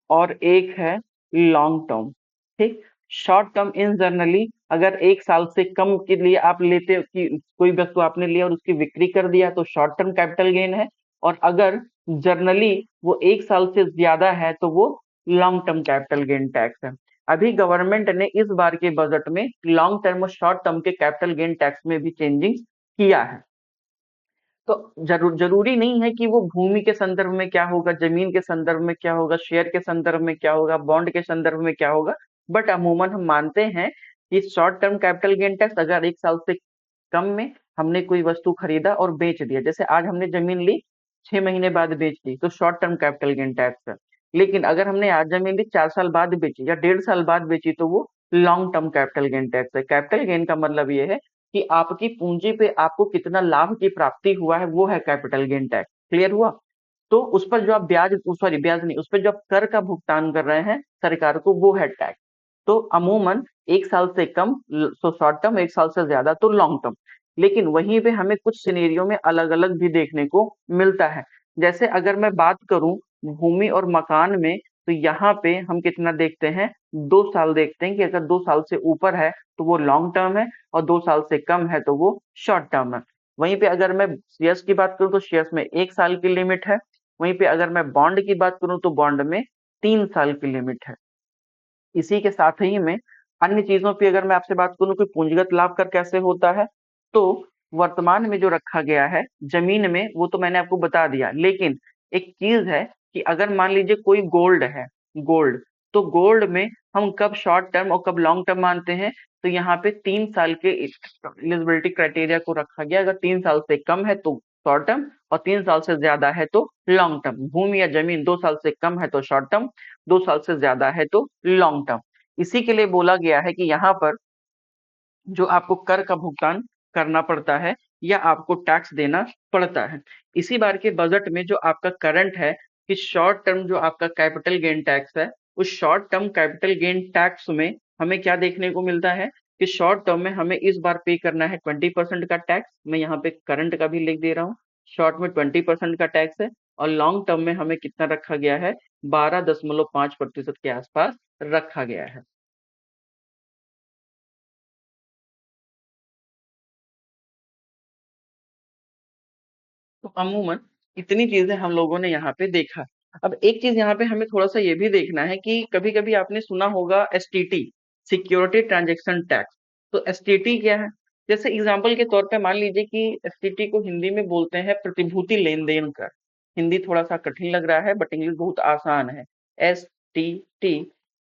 और एक है लॉन्ग टर्म। ठीक। शॉर्ट टर्म इन जनरली अगर एक साल से कम के लिए आप लेते हो कि कोई वस्तु आपने लिया और उसकी बिक्री कर दिया तो शॉर्ट टर्म कैपिटल गेन है, और अगर जर्नली वो एक साल से ज्यादा है तो वो long term capital gain tax है। अभी गवर्नमेंट ने इस बार के बजट में लॉन्ग टर्म और शॉर्ट टर्म के कैपिटल गेन टैक्स में भी चेंजिंग किया है। तो जरूरी नहीं है कि वो भूमि के संदर्भ में क्या होगा, जमीन के संदर्भ में क्या होगा, शेयर के संदर्भ में क्या होगा, बॉन्ड के संदर्भ में क्या होगा, बट अमूमन हम मानते हैं कि short term capital gain tax अगर एक साल से कम में हमने कोई वस्तु खरीदा और बेच दिया, जैसे आज हमने जमीन ली 6 महीने बाद बेच दी तो short term capital gain tax है। लेकिन अगर हमने आज जमीन ली 4 साल बाद बेची या 1.5 साल बाद बेची तो वो long term capital gain tax है। कैपिटल गेन का मतलब ये है कि आपकी पूंजी पे आपको कितना लाभ की प्राप्ति हुआ है, वो है कैपिटल गेन टैक्स। क्लियर हुआ। तो उस पर जो आप ब्याज, सॉरी ब्याज नहीं, उस पर जो आप कर का भुगतान कर रहे हैं सरकार को, वो है टैक्स। तो अमूमन एक साल से कम तो शॉर्ट टर्म, एक साल से ज्यादा तो लॉन्ग टर्म। लेकिन वहीं पे हमें कुछ सिनेरियो में अलग अलग भी देखने को मिलता है। जैसे अगर मैं बात करूं भूमि और मकान में, तो यहाँ पे हम कितना देखते हैं, 2 साल देखते हैं कि अगर 2 साल से ऊपर है तो वो लॉन्ग टर्म है, और 2 साल से कम है तो वो शॉर्ट टर्म है। वहीं पे अगर मैं शेयर्स की बात करूं तो शेयर्स में 1 साल की लिमिट है। वहीं पे अगर मैं बॉन्ड की बात करूं तो बॉन्ड में 3 साल की लिमिट है। इसी के साथ ही में अन्य चीजों पे अगर मैं आपसे बात करूं कि पूंजीगत लाभ कर कैसे होता है, तो वर्तमान में जो रखा गया है जमीन में, वो तो मैंने आपको बता दिया। लेकिन एक चीज है कि अगर मान लीजिए कोई गोल्ड है, गोल्ड, तो गोल्ड में हम कब शॉर्ट टर्म और कब लॉन्ग टर्म मानते हैं? तो यहाँ पे 3 साल के एलिजिबिलिटी क्राइटेरिया को रखा गया। अगर 3 साल से कम है तो शॉर्ट टर्म, और 3 साल से ज्यादा है तो लॉन्ग टर्म। भूमि या जमीन 2 साल से कम है तो शॉर्ट टर्म, 2 साल से ज्यादा है तो लॉन्ग टर्म। इसी के लिए बोला गया है कि यहाँ पर जो आपको कर का भुगतान करना पड़ता है या आपको टैक्स देना पड़ता है। इसी बार के बजट में जो आपका करंट है कि शॉर्ट टर्म जो आपका कैपिटल गेन टैक्स है, उस short term capital gain tax में हमें क्या देखने को मिलता है कि शॉर्ट टर्म में हमें इस बार पे करना है 20% का टैक्स। मैं यहाँ पे करंट का भी लिख दे रहा हूँ। शॉर्ट में 20% का टैक्स है, और लॉन्ग टर्म में हमें कितना रखा गया है? 12.5% के आसपास रखा गया है। तो अमूमन इतनी चीजें हम लोगों ने यहाँ पे देखा। अब एक चीज यहाँ पे हमें थोड़ा सा ये भी देखना है कि कभी कभी आपने सुना होगा एसटीटी, सिक्योरिटी ट्रांजैक्शन टैक्स। तो एसटीटी क्या है? जैसे एग्जांपल के तौर पे मान लीजिए कि एसटीटी को हिंदी में बोलते हैं प्रतिभूति लेन देन कर। हिंदी थोड़ा सा कठिन लग रहा है, बट इंग्लिश बहुत आसान है। S T T,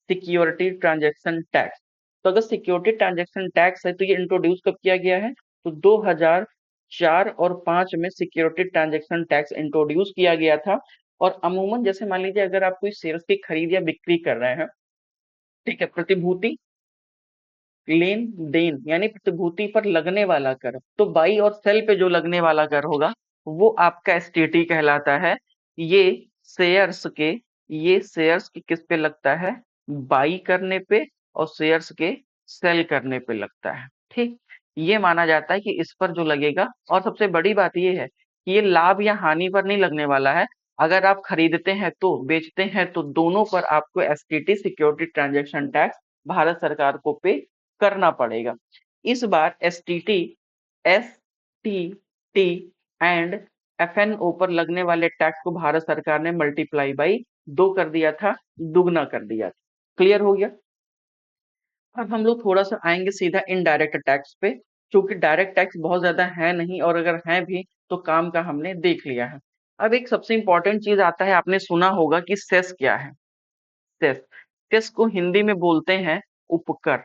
security transaction tax. तो अगर सिक्योरिटी ट्रांजैक्शन टैक्स है तो ये इंट्रोड्यूस कब किया गया है? तो 2004 और 5 में सिक्योरिटी ट्रांजैक्शन टैक्स इंट्रोड्यूस किया गया था। और अमूमन जैसे मान लीजिए अगर आप कोई शेयर्स की खरीद या बिक्री कर रहे हैं, ठीक है, प्रतिभूति लेन देन यानी प्रतिभूति पर लगने वाला कर, तो बाई और सेल पे जो लगने वाला कर होगा वो आपका एसटीटी कहलाता है। ये शेयर्स के ये शेयर्स के किस पे लगता है? बाई करने पे, और शेयर्स के सेल करने पे लगता है। ठीक, ये माना जाता है कि इस पर जो लगेगा। और सबसे बड़ी बात ये है कि ये लाभ या हानि पर नहीं लगने वाला है। अगर आप खरीदते हैं तो, बेचते हैं तो, दोनों पर आपको STT, security transaction tax Bharat सरकार को पे करना पड़ेगा। इस बार एसटीटी, एसटीटी एंड एफएनओ पर लगने वाले टैक्स को भारत सरकार ने मल्टीप्लाई बाई 2 कर दिया था, दुगना कर दिया था। क्लियर हो गया? अब हम लोग थोड़ा सा आएंगे सीधा इनडायरेक्ट टैक्स पे, क्योंकि डायरेक्ट टैक्स बहुत ज्यादा है नहीं, और अगर है भी तो काम का हमने देख लिया है। अब एक सबसे इंपॉर्टेंट चीज आता है, आपने सुना होगा कि सेस क्या है? सेस, सेस को हिंदी में बोलते हैं उपकर।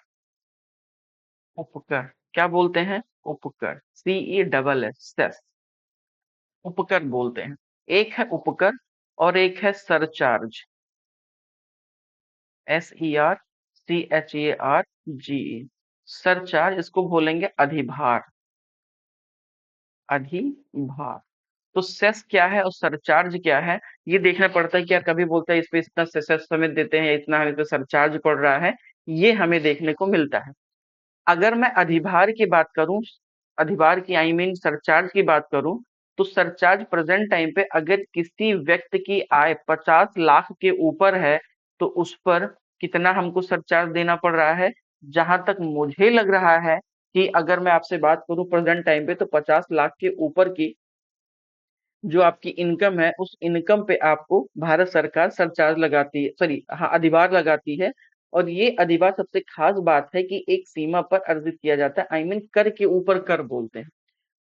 उपकर क्या बोलते हैं? उपकर, CE सेस, उपकर बोलते हैं। एक है उपकर और एक है सरचार्ज, SERCHARGE। सरचार्ज इसको बोलेंगे अधिभार, अधिभार। तो सेस क्या है और सरचार्ज क्या है, ये देखना पड़ता है कि यार कभी बोलता है इस पे इतना सेस समेत देते हैं, इतना हमें पे सरचार्ज पड़ रहा है, ये हमें देखने को मिलता है। अगर मैं अधिभार की बात करूं, अधिभार की आई मीन सरचार्ज की बात करूं, तो सरचार्ज प्रेजेंट टाइम पे अगर किसी व्यक्ति की आय 50 लाख के ऊपर है तो उस पर कितना हमको सरचार्ज देना पड़ रहा है? जहां तक मुझे लग रहा है कि अगर मैं आपसे बात करूं प्रेजेंट टाइम पे, तो 50 लाख के ऊपर की जो आपकी इनकम है, उस इनकम पे आपको भारत सरकार सरचार्ज लगाती है, सॉरी हाँ, अधिभार लगाती है। और ये अधिभार सबसे खास बात है कि एक सीमा पर अर्जित किया जाता है, आई मीन कर के ऊपर कर बोलते हैं।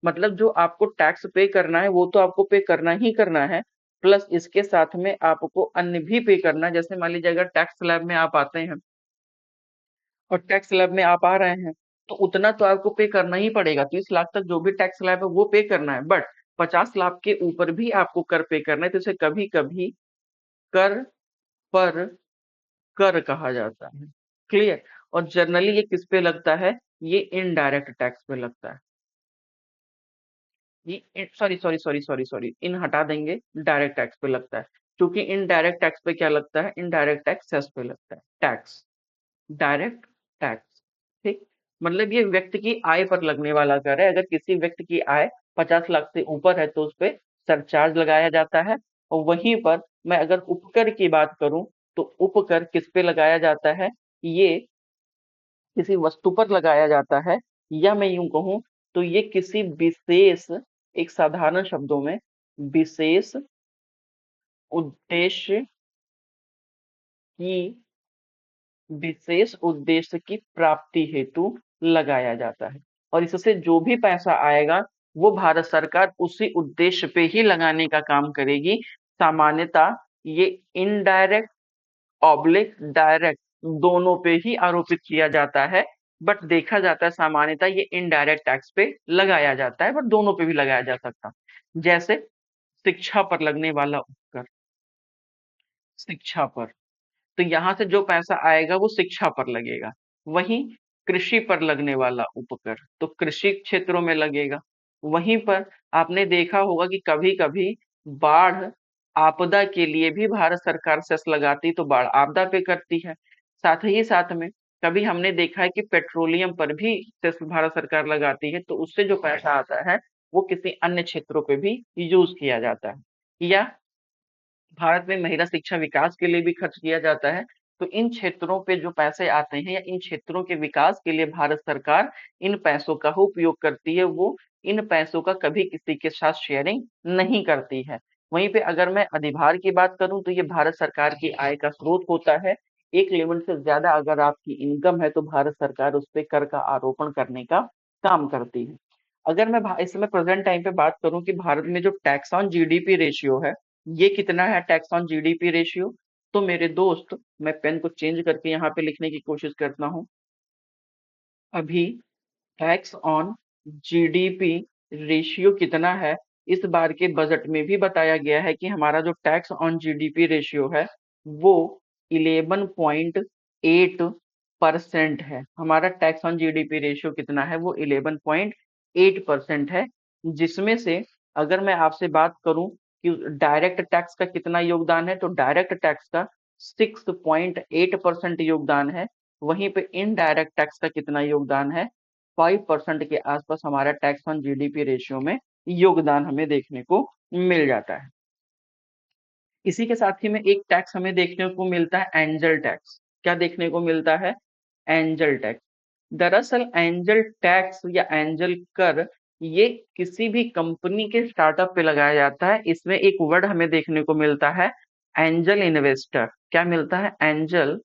मतलब जो आपको टैक्स पे करना है वो तो आपको पे करना ही करना है, प्लस इसके साथ में आपको अन्य भी पे करना है। जैसे मान लीजिए अगर टैक्स स्लैब में आप आते हैं और टैक्स स्लैब में आप आ रहे हैं, तो उतना तो आपको पे करना ही पड़ेगा। 30 लाख तक जो भी टैक्स स्लैब है वो पे करना है, बट 50 लाख के ऊपर भी आपको कर पे करना है, तो इसे कभी कभी कर पर कर कहा जाता है। क्लियर? और जनरली ये किस पे लगता है? ये इनडायरेक्ट टैक्स पे लगता है। ये sorry sorry sorry sorry sorry, इन हटा देंगे, डायरेक्ट टैक्स पे लगता है। क्योंकि इनडायरेक्ट टैक्स पे क्या लगता है? इनडायरेक्ट टैक्स सेस पे लगता है। टैक्स, डायरेक्ट टैक्स, ठीक, मतलब ये व्यक्ति की आय पर लगने वाला कर है। अगर किसी व्यक्ति की आय 50 लाख से ऊपर है तो उस पे सरचार्ज लगाया जाता है। और वहीं पर मैं अगर उपकर की बात करूं, तो उपकर किस पे लगाया जाता है? ये किसी वस्तु पर लगाया जाता है, या मैं यूं कहूं तो ये किसी विशेष, एक साधारण शब्दों में, विशेष उद्देश्य की विशेष उद्देश्य की प्राप्ति हेतु लगाया जाता है। और इससे जो भी पैसा आएगा वो भारत सरकार उसी उद्देश्य पे ही लगाने का काम करेगी। सामान्यतः ये इनडायरेक्ट ऑब्लिक डायरेक्ट दोनों पे ही आरोपित किया जाता है, बट देखा जाता है सामान्यतः ये इनडायरेक्ट टैक्स पे लगाया जाता है, बट दोनों पे भी लगाया जा सकता। जैसे शिक्षा पर लगने वाला उपकर, शिक्षा पर, तो यहाँ से जो पैसा आएगा वो शिक्षा पर लगेगा। वहीं कृषि पर लगने वाला उपकर तो कृषि क्षेत्रों में लगेगा। वहीं पर आपने देखा होगा कि कभी-कभी बाढ़ आपदा के लिए भी भारत सरकार सेस लगाती, तो बाढ़ आपदा पे करती है। साथ ही साथ में कभी हमने देखा है कि पेट्रोलियम पर भी सेस भारत सरकार लगाती है, तो उससे जो पैसा आता है वो किसी अन्य क्षेत्रों पे भी यूज किया जाता है। या भारत में महिला शिक्षा विकास के लिए भी खर्च किया जाता है। तो इन क्षेत्रों पे जो पैसे आते हैं या इन क्षेत्रों के विकास के लिए भारत सरकार इन पैसों का उपयोग करती है, वो इन पैसों का कभी किसी के साथ शेयरिंग नहीं करती है। वहीं पे अगर मैं अधिभार की बात करूं तो ये भारत सरकार की आय का स्रोत होता है। एक लिमिट से ज्यादा अगर आपकी इनकम है तो भारत सरकार उस पे कर का आरोपण करने का काम करती है। अगर मैं इस समय प्रेजेंट टाइम पे बात करूं कि भारत में जो टैक्स ऑन जीडीपी रेशियो है, ये कितना है टैक्स ऑन जीडीपी रेशियो, तो मेरे दोस्त मैं पेन को चेंज करके यहाँ पे लिखने की कोशिश करता हूँ। अभी टैक्स ऑन जीडीपी रेशियो कितना है, इस बार के बजट में भी बताया गया है कि हमारा जो टैक्स ऑन जीडीपी रेशियो है वो 11.8% है। हमारा टैक्स ऑन जीडीपी रेशियो कितना है, वो 11.8% है। जिसमें से अगर मैं आपसे बात करूं कि डायरेक्ट टैक्स का कितना योगदान है, तो डायरेक्ट टैक्स का 6.8% योगदान है। वहीं पे इनडायरेक्ट टैक्स का कितना योगदान है, 5% के आसपास हमारा टैक्स ऑन जीडीपी रेशियो में योगदान हमें देखने को मिल जाता है। इसी के साथ ही में एक टैक्स हमें देखने को मिलता है एंजल टैक्स। क्या देखने को मिलता है, एंजल टैक्स। दरअसल एंजल टैक्स या एंजल कर ये किसी भी कंपनी के स्टार्टअप पे लगाया जाता है। इसमें एक वर्ड हमें देखने को मिलता है एंजल इन्वेस्टर। क्या मिलता है, एंजल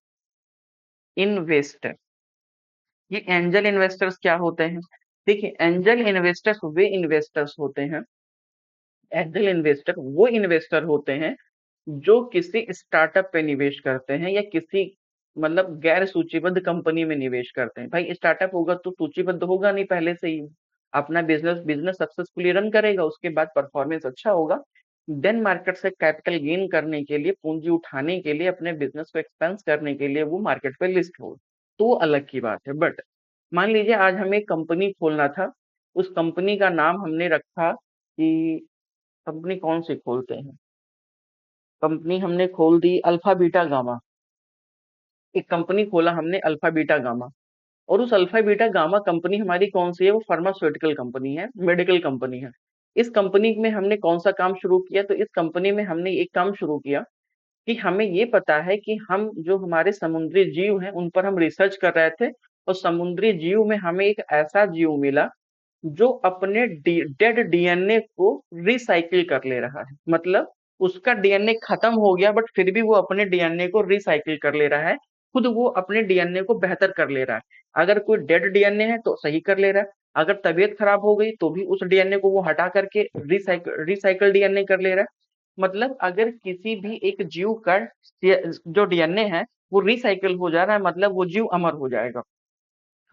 इन्वेस्टर। ये एंजल इन्वेस्टर्स क्या होते हैं, देखिए एंजल इन्वेस्टर्स वे इन्वेस्टर्स होते हैं, एंजल इन्वेस्टर वो इन्वेस्टर होते हैं जो किसी स्टार्टअप पे निवेश करते हैं या किसी मतलब गैर सूचीबद्ध कंपनी में निवेश करते हैं। भाई स्टार्टअप होगा तो सूचीबद्ध होगा नहीं पहले से ही, अपना बिजनेस बिजनेस सक्सेसफुली रन करेगा, उसके बाद परफॉर्मेंस अच्छा होगा, देन मार्केट से कैपिटल गेन करने के लिए, पूंजी उठाने के लिए, अपने बिजनेस को एक्सपेंस करने के लिए वो मार्केट पे लिस्ट हो, तो वो अलग की बात है। बट मान लीजिए आज हमें एक कंपनी खोलना था, उस कंपनी का नाम हमने रखा कि कंपनी कौन सी खोलते हैं, कंपनी हमने खोल दी अल्फा बीटा गामा। एक कंपनी खोला हमने अल्फा बीटा गामा, और उस अल्फा बीटा गामा कंपनी हमारी कौन सी है, वो फार्मास्यूटिकल कंपनी है, मेडिकल कंपनी है। इस कंपनी में हमने कौन सा काम शुरू किया, तो इस कंपनी में हमने एक काम शुरू किया कि हमें ये पता है कि हम जो हमारे समुद्री जीव हैं उन पर हम रिसर्च कर रहे थे, और समुद्री जीव में हमें एक ऐसा जीव मिला जो अपने डेड डीएनए को रिसाइकिल कर ले रहा है। मतलब उसका डीएनए खत्म हो गया बट फिर भी वो अपने डीएनए को रिसाइकिल कर ले रहा है, खुद वो अपने डीएनए को बेहतर कर ले रहा है। अगर कोई डेड डीएनए है तो सही कर ले रहा है, अगर तबीयत खराब हो गई तो भी उस डीएनए को वो हटा करके रिसाइकिल डीएनए कर ले रहा है। मतलब अगर किसी भी एक जीव का जो डीएनए है वो रिसाइकिल हो जा रहा है, मतलब वो जीव अमर हो जाएगा।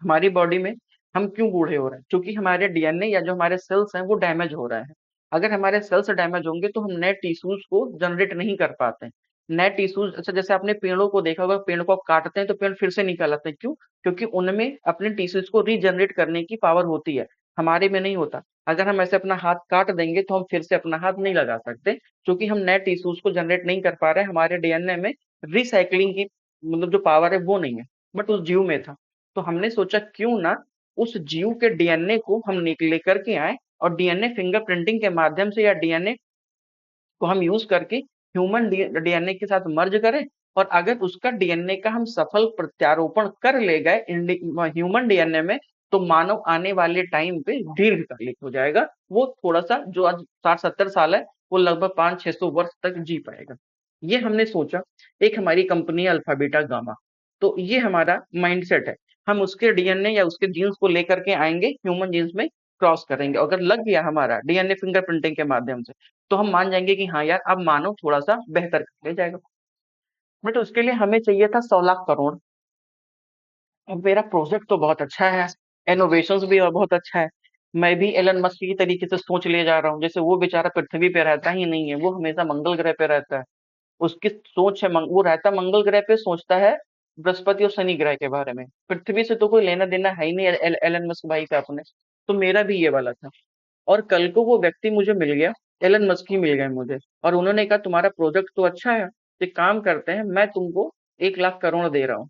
हमारी बॉडी में हम क्यों बूढ़े हो रहे हैं, क्योंकि हमारे डीएनए या जो हमारे सेल्स हैं वो डैमेज हो रहा है। अगर हमारे सेल्स डैमेज होंगे तो हम नए टिश्यूज को जनरेट नहीं कर पाते हैं। नए टिश्यूज, अच्छा जैसे आपने पेड़ों को देखा होगा, पेड़ को आप काटते हैं तो पेड़ फिर से निकल आते हैं, क्यों, क्योंकि उनमें अपने टिश्यूज को रीजनरेट करने की पावर होती है, हमारे में नहीं होता। अगर हम ऐसे अपना हाथ काट देंगे तो हम फिर से अपना हाथ नहीं लगा सकते, क्योंकि हम नए टिश्यूज को जनरेट नहीं कर पा रहे हैं, हमारे डीएनए में रिसाइकलिंग की मतलब जो पावर है वो नहीं है, बट उस जीव में था। तो हमने सोचा क्यों ना उस जीव के डीएनए को हम लेकर के आए, और डीएनए फिंगरप्रिंटिंग के माध्यम से या डीएनए को हम यूज करके ह्यूमन डीएनए के साथ मर्ज करें, और अगर उसका डीएनए का हम सफल प्रत्यारोपण कर ले गए ह्यूमन डीएनए में, तो मानव आने वाले टाइम पे दीर्घकालिक हो जाएगा। वो थोड़ा सा जो आज 60-70 साल है वो लगभग 500-600 वर्ष तक जी पाएगा। ये हमने सोचा। एक हमारी कंपनी है अल्फा बीटा गामा। तो ये हमारा माइंडसेट है। हम उसके डीएनए या उसके जीन्स को लेकर के आएंगे, ह्यूमन जीन्स में क्रॉस करेंगे। अगर लग गया हमारा डीएनए फिंगरप्रिंटिंग के माध्यम से, तो हम मान जाएंगे कि हाँ यार, अब मानव थोड़ा सा बेहतर ले जाएगा। बट उसके लिए हमें चाहिए था 100 लाख करोड़। अब मेरा प्रोजेक्ट तो बहुत अच्छा है, इनोवेशंस भी और बहुत अच्छा है। मैं भी एलन मस्क की तरीके से सोच ले जा रहा हूँ। जैसे वो बेचारा पृथ्वी पे रहता ही नहीं है, वो हमेशा मंगल ग्रह पे रहता है। उसकी सोच है वो रहता मंगल ग्रह पे, सोचता है बृहस्पति और शनि ग्रह के बारे में। पृथ्वी से तो कोई लेना देना है ही नहीं एलन मस्क भाई का अपने। तो मेरा भी ये वाला था। और कल को वो व्यक्ति मुझे मिल गया, एलन मस्क ही मिल गए मुझे, और उन्होंने कहा तुम्हारा प्रोजेक्ट तो अच्छा है, एक काम करते हैं, मैं तुमको 1 लाख करोड़ दे रहा हूँ।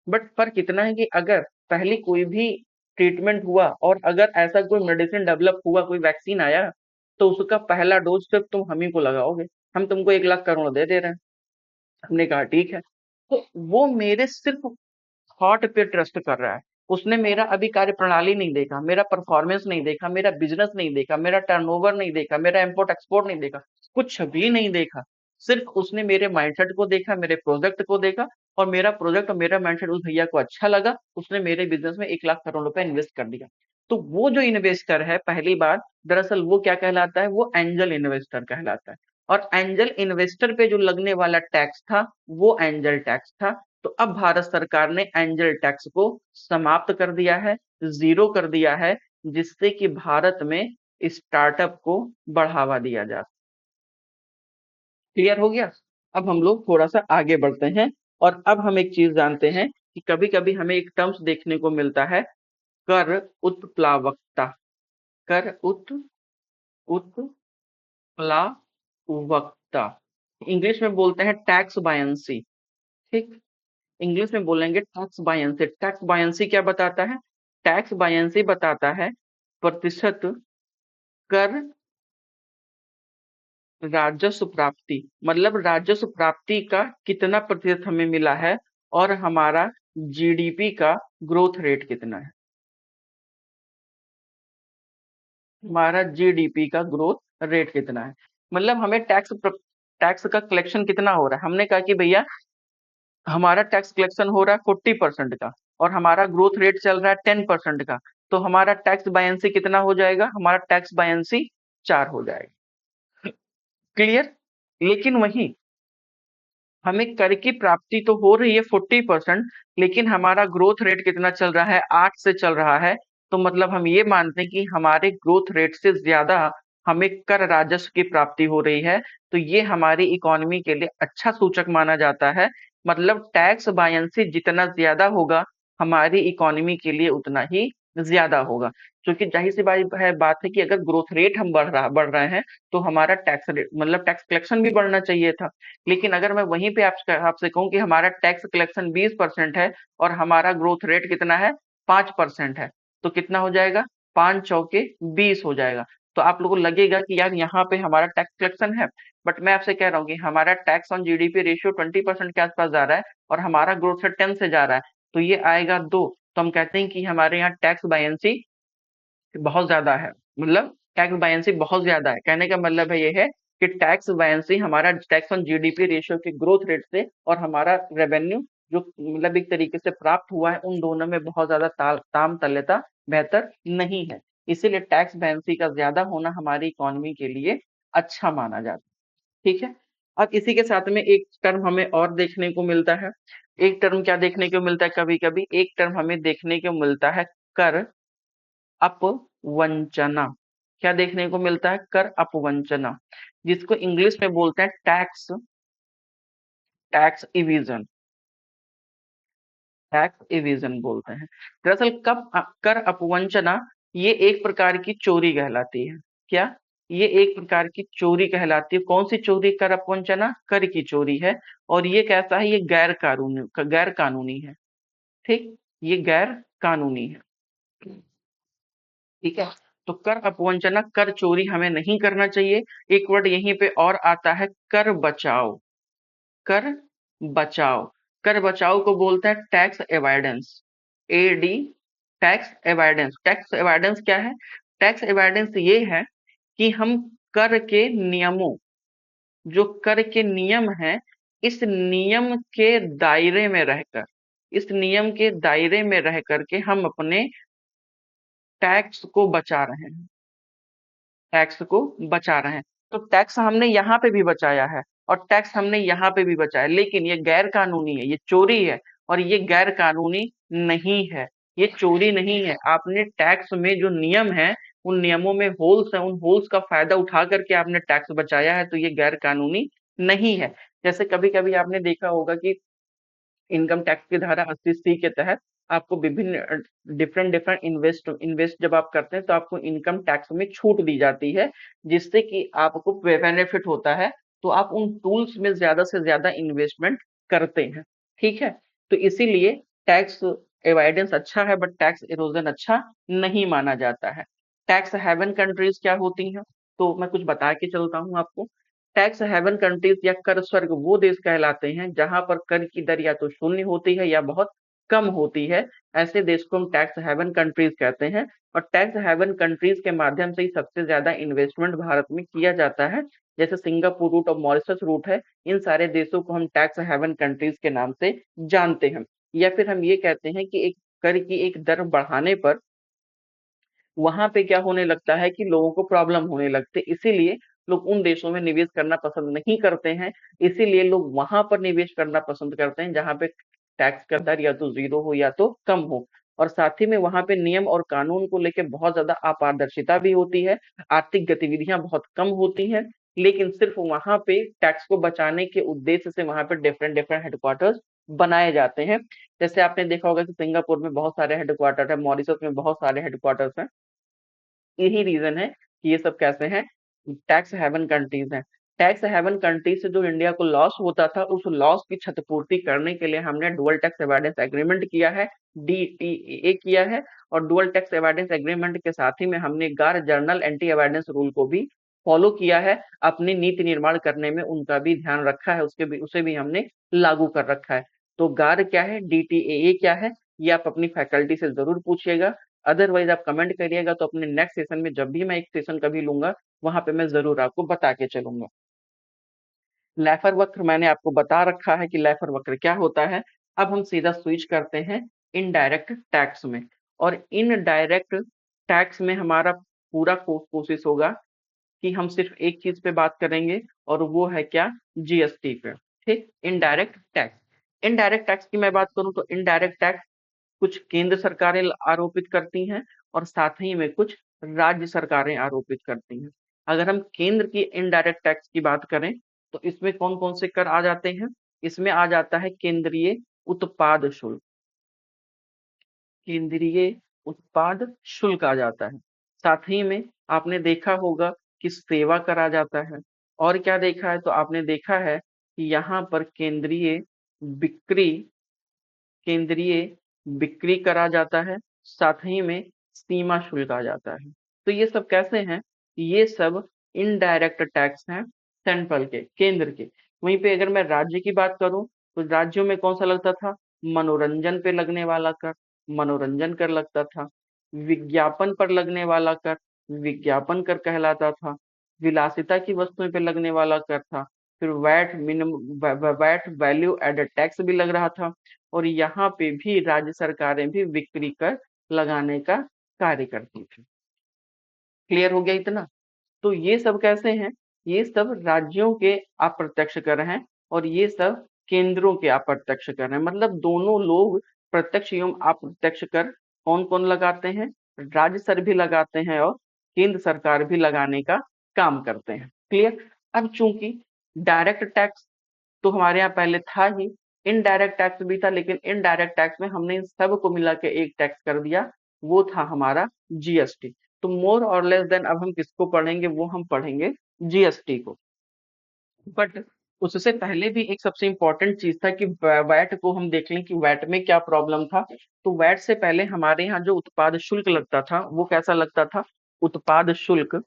बट फर्क इतना है कि अगर पहले कोई भी ट्रीटमेंट हुआ और अगर ऐसा कोई मेडिसिन डेवलप हुआ, कोई वैक्सीन आया, तो उसका पहला डोज सिर्फ तुम हम ही को लगाओगे। हम तुमको 1 लाख करोड़ दे दे रहे हैं। हमने कहा ठीक है। तो वो मेरे सिर्फ थॉट पे ट्रस्ट कर रहा है। उसने मेरा अभी कार्य प्रणाली नहीं देखा, मेरा परफॉर्मेंस नहीं देखा, मेरा बिजनेस नहीं देखा, मेरा टर्नओवर नहीं देखा, मेरा इंपोर्ट एक्सपोर्ट नहीं देखा, कुछ भी नहीं देखा। सिर्फ उसने मेरे माइंडसेट को देखा, मेरे प्रोजेक्ट को देखा, और मेरा प्रोजेक्ट और मेरा माइंडसेट उस भैया को अच्छा लगा। उसने मेरे बिजनेस में 1 लाख करोड़ रुपए इन्वेस्ट कर दिया। तो वो जो इन्वेस्टर है, पहली बात, दरअसल वो क्या कहलाता है, वो एंजल इन्वेस्टर कहलाता है। और एंजल इन्वेस्टर पे जो लगने वाला टैक्स था, वो एंजल टैक्स था। तो अब भारत सरकार ने एंजल टैक्स को समाप्त कर दिया है, जीरो कर दिया है, जिससे कि भारत में स्टार्टअप को बढ़ावा दिया जा। क्लियर हो गया? अब हम लोग थोड़ा सा आगे बढ़ते हैं, और अब हम एक चीज जानते हैं कि कभी कभी हमें एक टर्म्स देखने को मिलता है, कर उत्प्लावकता। कर उत्प्लावकता, इंग्लिश में बोलते हैं टैक्स बायंसी। ठीक, इंग्लिश में बोलेंगे टैक्स बायंसी। टैक्स बायंसी क्या बताता है? टैक्स बायंसी बताता है प्रतिशत कर राजस्व प्राप्ति, मतलब राजस्व प्राप्ति का कितना प्रतिशत हमें मिला है, और हमारा जीडीपी का ग्रोथ रेट कितना है। हमारा जीडीपी का ग्रोथ रेट कितना है, मतलब हमें टैक्स का कलेक्शन कितना हो रहा है। हमने कहा कि भैया हमारा टैक्स कलेक्शन हो रहा है 40% का, और हमारा ग्रोथ रेट चल रहा है 10% का। तो हमारा टैक्स बायंसी कितना हो जाएगा? हमारा टैक्स बायंसी 4 हो जाएगा। क्लियर? लेकिन वही हमें कर की प्राप्ति तो हो रही है 40%, लेकिन हमारा ग्रोथ रेट कितना चल रहा है? 8 से चल रहा है। तो मतलब हम ये मानते हैं कि हमारे ग्रोथ रेट से ज्यादा हमें कर राजस्व की प्राप्ति हो रही है। तो ये हमारी इकोनॉमी के लिए अच्छा सूचक माना जाता है। मतलब टैक्स बायंसी जितना ज्यादा होगा, हमारी इकोनॉमी के लिए उतना ही ज्यादा होगा। क्योंकि जाहिर सी बात है कि अगर ग्रोथ रेट हम बढ़ रहे हैं, तो हमारा टैक्स रेट मतलब टैक्स कलेक्शन भी बढ़ना चाहिए था। लेकिन अगर मैं वहीं पे आपसे कहूं कि हमारा टैक्स कलेक्शन 20% है, और हमारा ग्रोथ रेट कितना है? 5% है, तो कितना हो जाएगा? 5 चौके 20 हो जाएगा। तो आप लोगों को लगेगा कि यार यहाँ पे हमारा टैक्स कलेक्शन है, बट मैं आपसे कह रहा हूँ कि हमारा टैक्स ऑन जीडीपी रेशियो 20% के आसपास जा रहा है, और हमारा ग्रोथ रेट 10 से जा रहा है। तो ये आएगा 2। तो हम कहते हैं कि हमारे यहाँ टैक्स बायंसी बहुत ज्यादा है, मतलब टैक्स बायंसी बहुत ज्यादा है। कहने का मतलब है ये है कि टैक्स बायंसी हमारा टैक्स ऑन जीडीपी रेशियो के ग्रोथ रेट से, और हमारा रेवेन्यू जो मतलब एक तरीके से प्राप्त हुआ है, उन दोनों में बहुत ज्यादा ताम तल्यता बेहतर नहीं है। इसीलिए टैक्स बायंसी का ज्यादा होना हमारी इकोनॉमी के लिए अच्छा माना जाता है। ठीक है। अब इसी के साथ में एक टर्म हमें और देखने को मिलता है। एक टर्म क्या देखने को मिलता है? कभी कभी एक टर्म हमें देखने को मिलता है, कर अपवंचना। क्या देखने को मिलता है? कर अपवंचना, जिसको इंग्लिश में बोलते हैं tax tax evasion. Tax evasion बोलते हैं। दरअसल कर अपवंचना ये एक प्रकार की चोरी कहलाती है। क्या? ये एक प्रकार की चोरी कहलाती है। कौन सी चोरी? कर अपवंचना कर की चोरी है। और ये कैसा है? ये गैर कानूनी है। ठीक, ये गैर कानूनी है। ठीक है। तो कर अपवंचना, कर चोरी हमें नहीं करना चाहिए। एक वर्ड यहीं पे और आता है, कर बचाव। कर बचाव, कर बचाव को बोलते हैं टैक्स एवाइडेंस। एडी, टैक्स एवाइडेंस। टैक्स एवाइडेंस क्या है? टैक्स एवाइडेंस ये है कि हम कर के नियमों, जो कर के नियम हैं, इस नियम के दायरे में रहकर इस नियम के दायरे में रह करके हम अपने टैक्स को बचा रहे हैं, टैक्स को बचा रहे हैं। तो टैक्स हमने यहाँ पे भी बचाया है और टैक्स हमने यहाँ पे भी बचाया, लेकिन ये गैर कानूनी है, ये चोरी है और ये गैर कानूनी नहीं है। ये चोरी नहीं है। आपने टैक्स में जो नियम है, उन नियमों में होल्स है, उन होल्स का फायदा उठा करके आपने टैक्स बचाया है, तो ये गैर कानूनी नहीं है। जैसे कभी कभी आपने देखा होगा कि इनकम टैक्स की धारा 80C के तहत आपको विभिन्न डिफरेंट डिफरेंट इन्वेस्ट जब आप करते हैं तो आपको इनकम टैक्स में छूट दी जाती है, जिससे कि आपको बेनिफिट होता है। तो आप उन टूल्स में ज्यादा से ज्यादा इन्वेस्टमेंट करते हैं। ठीक है, तो इसीलिए टैक्स एवॉइडेंस अच्छा है, बट टैक्स इरोजन अच्छा नहीं माना जाता है। टैक्स हेवन कंट्रीज क्या होती हैं, तो मैं कुछ बता के चलता हूँ आपको। टैक्स हेवन कंट्रीज या कर स्वर्ग वो देश कहलाते हैं जहां पर कर की दर या तो शून्य होती है या बहुत कम होती है। ऐसे देश को हम टैक्स हेवन कंट्रीज कहते हैं। और टैक्स हेवन कंट्रीज के माध्यम से ही सबसे ज्यादा इन्वेस्टमेंट भारत में किया जाता है। जैसे सिंगापुर रूट और मॉरिशस रूट है, इन सारे देशों को हम टैक्स हेवन कंट्रीज के नाम से जानते हैं। या फिर हम ये कहते हैं कि एक कर की एक दर बढ़ाने पर वहां पे क्या होने लगता है कि लोगों को प्रॉब्लम होने लगते, इसीलिए लोग उन देशों में निवेश करना पसंद नहीं करते हैं। इसीलिए लोग वहां पर निवेश करना पसंद करते हैं जहां पे टैक्स का दर या तो जीरो हो या तो कम हो। और साथ ही में वहां पे नियम और कानून को लेकर बहुत ज्यादा अपारदर्शिता भी होती है, आर्थिक गतिविधियां बहुत कम होती हैं। लेकिन सिर्फ वहां पे टैक्स को बचाने के उद्देश्य से वहां पे डिफरेंट डिफरेंट हेडक्वार्टर्स बनाए जाते हैं। जैसे आपने देखा होगा कि सिंगापुर में बहुत सारे हेडक्वार्टर है, मॉरिशस में बहुत सारे हेडक्वार्टर्स हैं। यही रीजन है कि ये सब कैसे हैं, टैक्स हेवन कंट्रीज हैं। टैक्स हेवन कंट्रीज से जो इंडिया को लॉस होता था, उस लॉस की क्षतिपूर्ति करने के लिए हमने डुअल टैक्स अवॉइडेंस एग्रीमेंट किया है, डीटीए किया है। और डुअल टैक्स अवॉइडेंस एग्रीमेंट के साथ ही में हमने गार जर्नल एंटी अवॉइडेंस रूल को भी फॉलो किया है। अपनी नीति निर्माण करने में उनका भी ध्यान रखा है, उसके भी उसे भी हमने लागू कर रखा है। तो गार क्या है, डीटीए क्या है, ये आप अपनी फैकल्टी से जरूर पूछिएगा। अदरवाइज आप कमेंट करिएगा, तो अपने नेक्स्ट सेशन में जब भी मैं एक सेशन कभी लूंगा, वहां पे मैं जरूर आपको बता के चलूंगा। लैफर वक्र मैंने आपको बता रखा है कि लैफर वक्र क्या होता है। अब हम सीधा स्विच करते हैं इनडायरेक्ट टैक्स में। और इनडायरेक्ट टैक्स में हमारा पूरा कोशिश होगा कि हम सिर्फ एक चीज पे बात करेंगे, और वो है क्या, जीएसटी पे। ठीक, इनडायरेक्ट टैक्स। इनडायरेक्ट टैक्स की मैं बात करूं तो इनडायरेक्ट टैक्स कुछ केंद्र सरकारें आरोपित करती हैं और साथ ही में कुछ राज्य सरकारें आरोपित करती हैं। अगर हम केंद्र की इनडायरेक्ट टैक्स की बात करें तो इसमें कौन कौन से कर आ जाते हैं। इसमें आ जाता है केंद्रीय उत्पाद शुल्क, केंद्रीय उत्पाद शुल्क आ जाता है। साथ ही में आपने देखा होगा कि सेवा कर आ जाता है। और क्या देखा है, तो आपने देखा है कि यहाँ पर बिक्री केंद्रीय बिक्री करा जाता है। साथ ही में सीमा शुल्क आ जाता है। तो ये सब कैसे हैं, ये सब इनडायरेक्ट टैक्स हैं सेंट्रल के, केंद्र के। वहीं पे अगर मैं राज्य की बात करूं तो राज्यों में कौन सा लगता था, मनोरंजन पे लगने वाला कर, मनोरंजन कर लगता था। विज्ञापन पर लगने वाला कर, विज्ञापन कर कहलाता था। विलासिता की वस्तुएं पे लगने वाला कर था। फिर वैट वैल्यू एडेड टैक्स भी लग रहा था। और यहाँ पे भी राज्य सरकारें भी बिक्री कर लगाने का कार्य करती थी। क्लियर हो गया इतना। तो ये सब कैसे हैं, ये सब राज्यों के अप्रत्यक्ष कर हैं और ये सब केंद्रों के अप्रत्यक्ष कर हैं। मतलब दोनों लोग प्रत्यक्ष एवं अप्रत्यक्ष कर कौन कौन लगाते हैं, राज्य सर भी लगाते हैं और केंद्र सरकार भी लगाने का काम करते हैं। क्लियर। अब चूंकि डायरेक्ट टैक्स तो हमारे यहाँ पहले था ही, इनडायरेक्ट टैक्स भी था, लेकिन इनडायरेक्ट टैक्स में हमने इन सब को मिला के एक टैक्स कर दिया, वो था हमारा जीएसटी। तो मोर और लेस देन अब हम किसको पढ़ेंगे, वो हम पढ़ेंगे जीएसटी को। बट उससे पहले भी एक सबसे इंपॉर्टेंट चीज था कि वैट को हम देख लें कि वैट में क्या प्रॉब्लम था। तो वैट से पहले हमारे यहाँ जो उत्पाद शुल्क लगता था वो कैसा लगता था, उत्पाद शुल्क,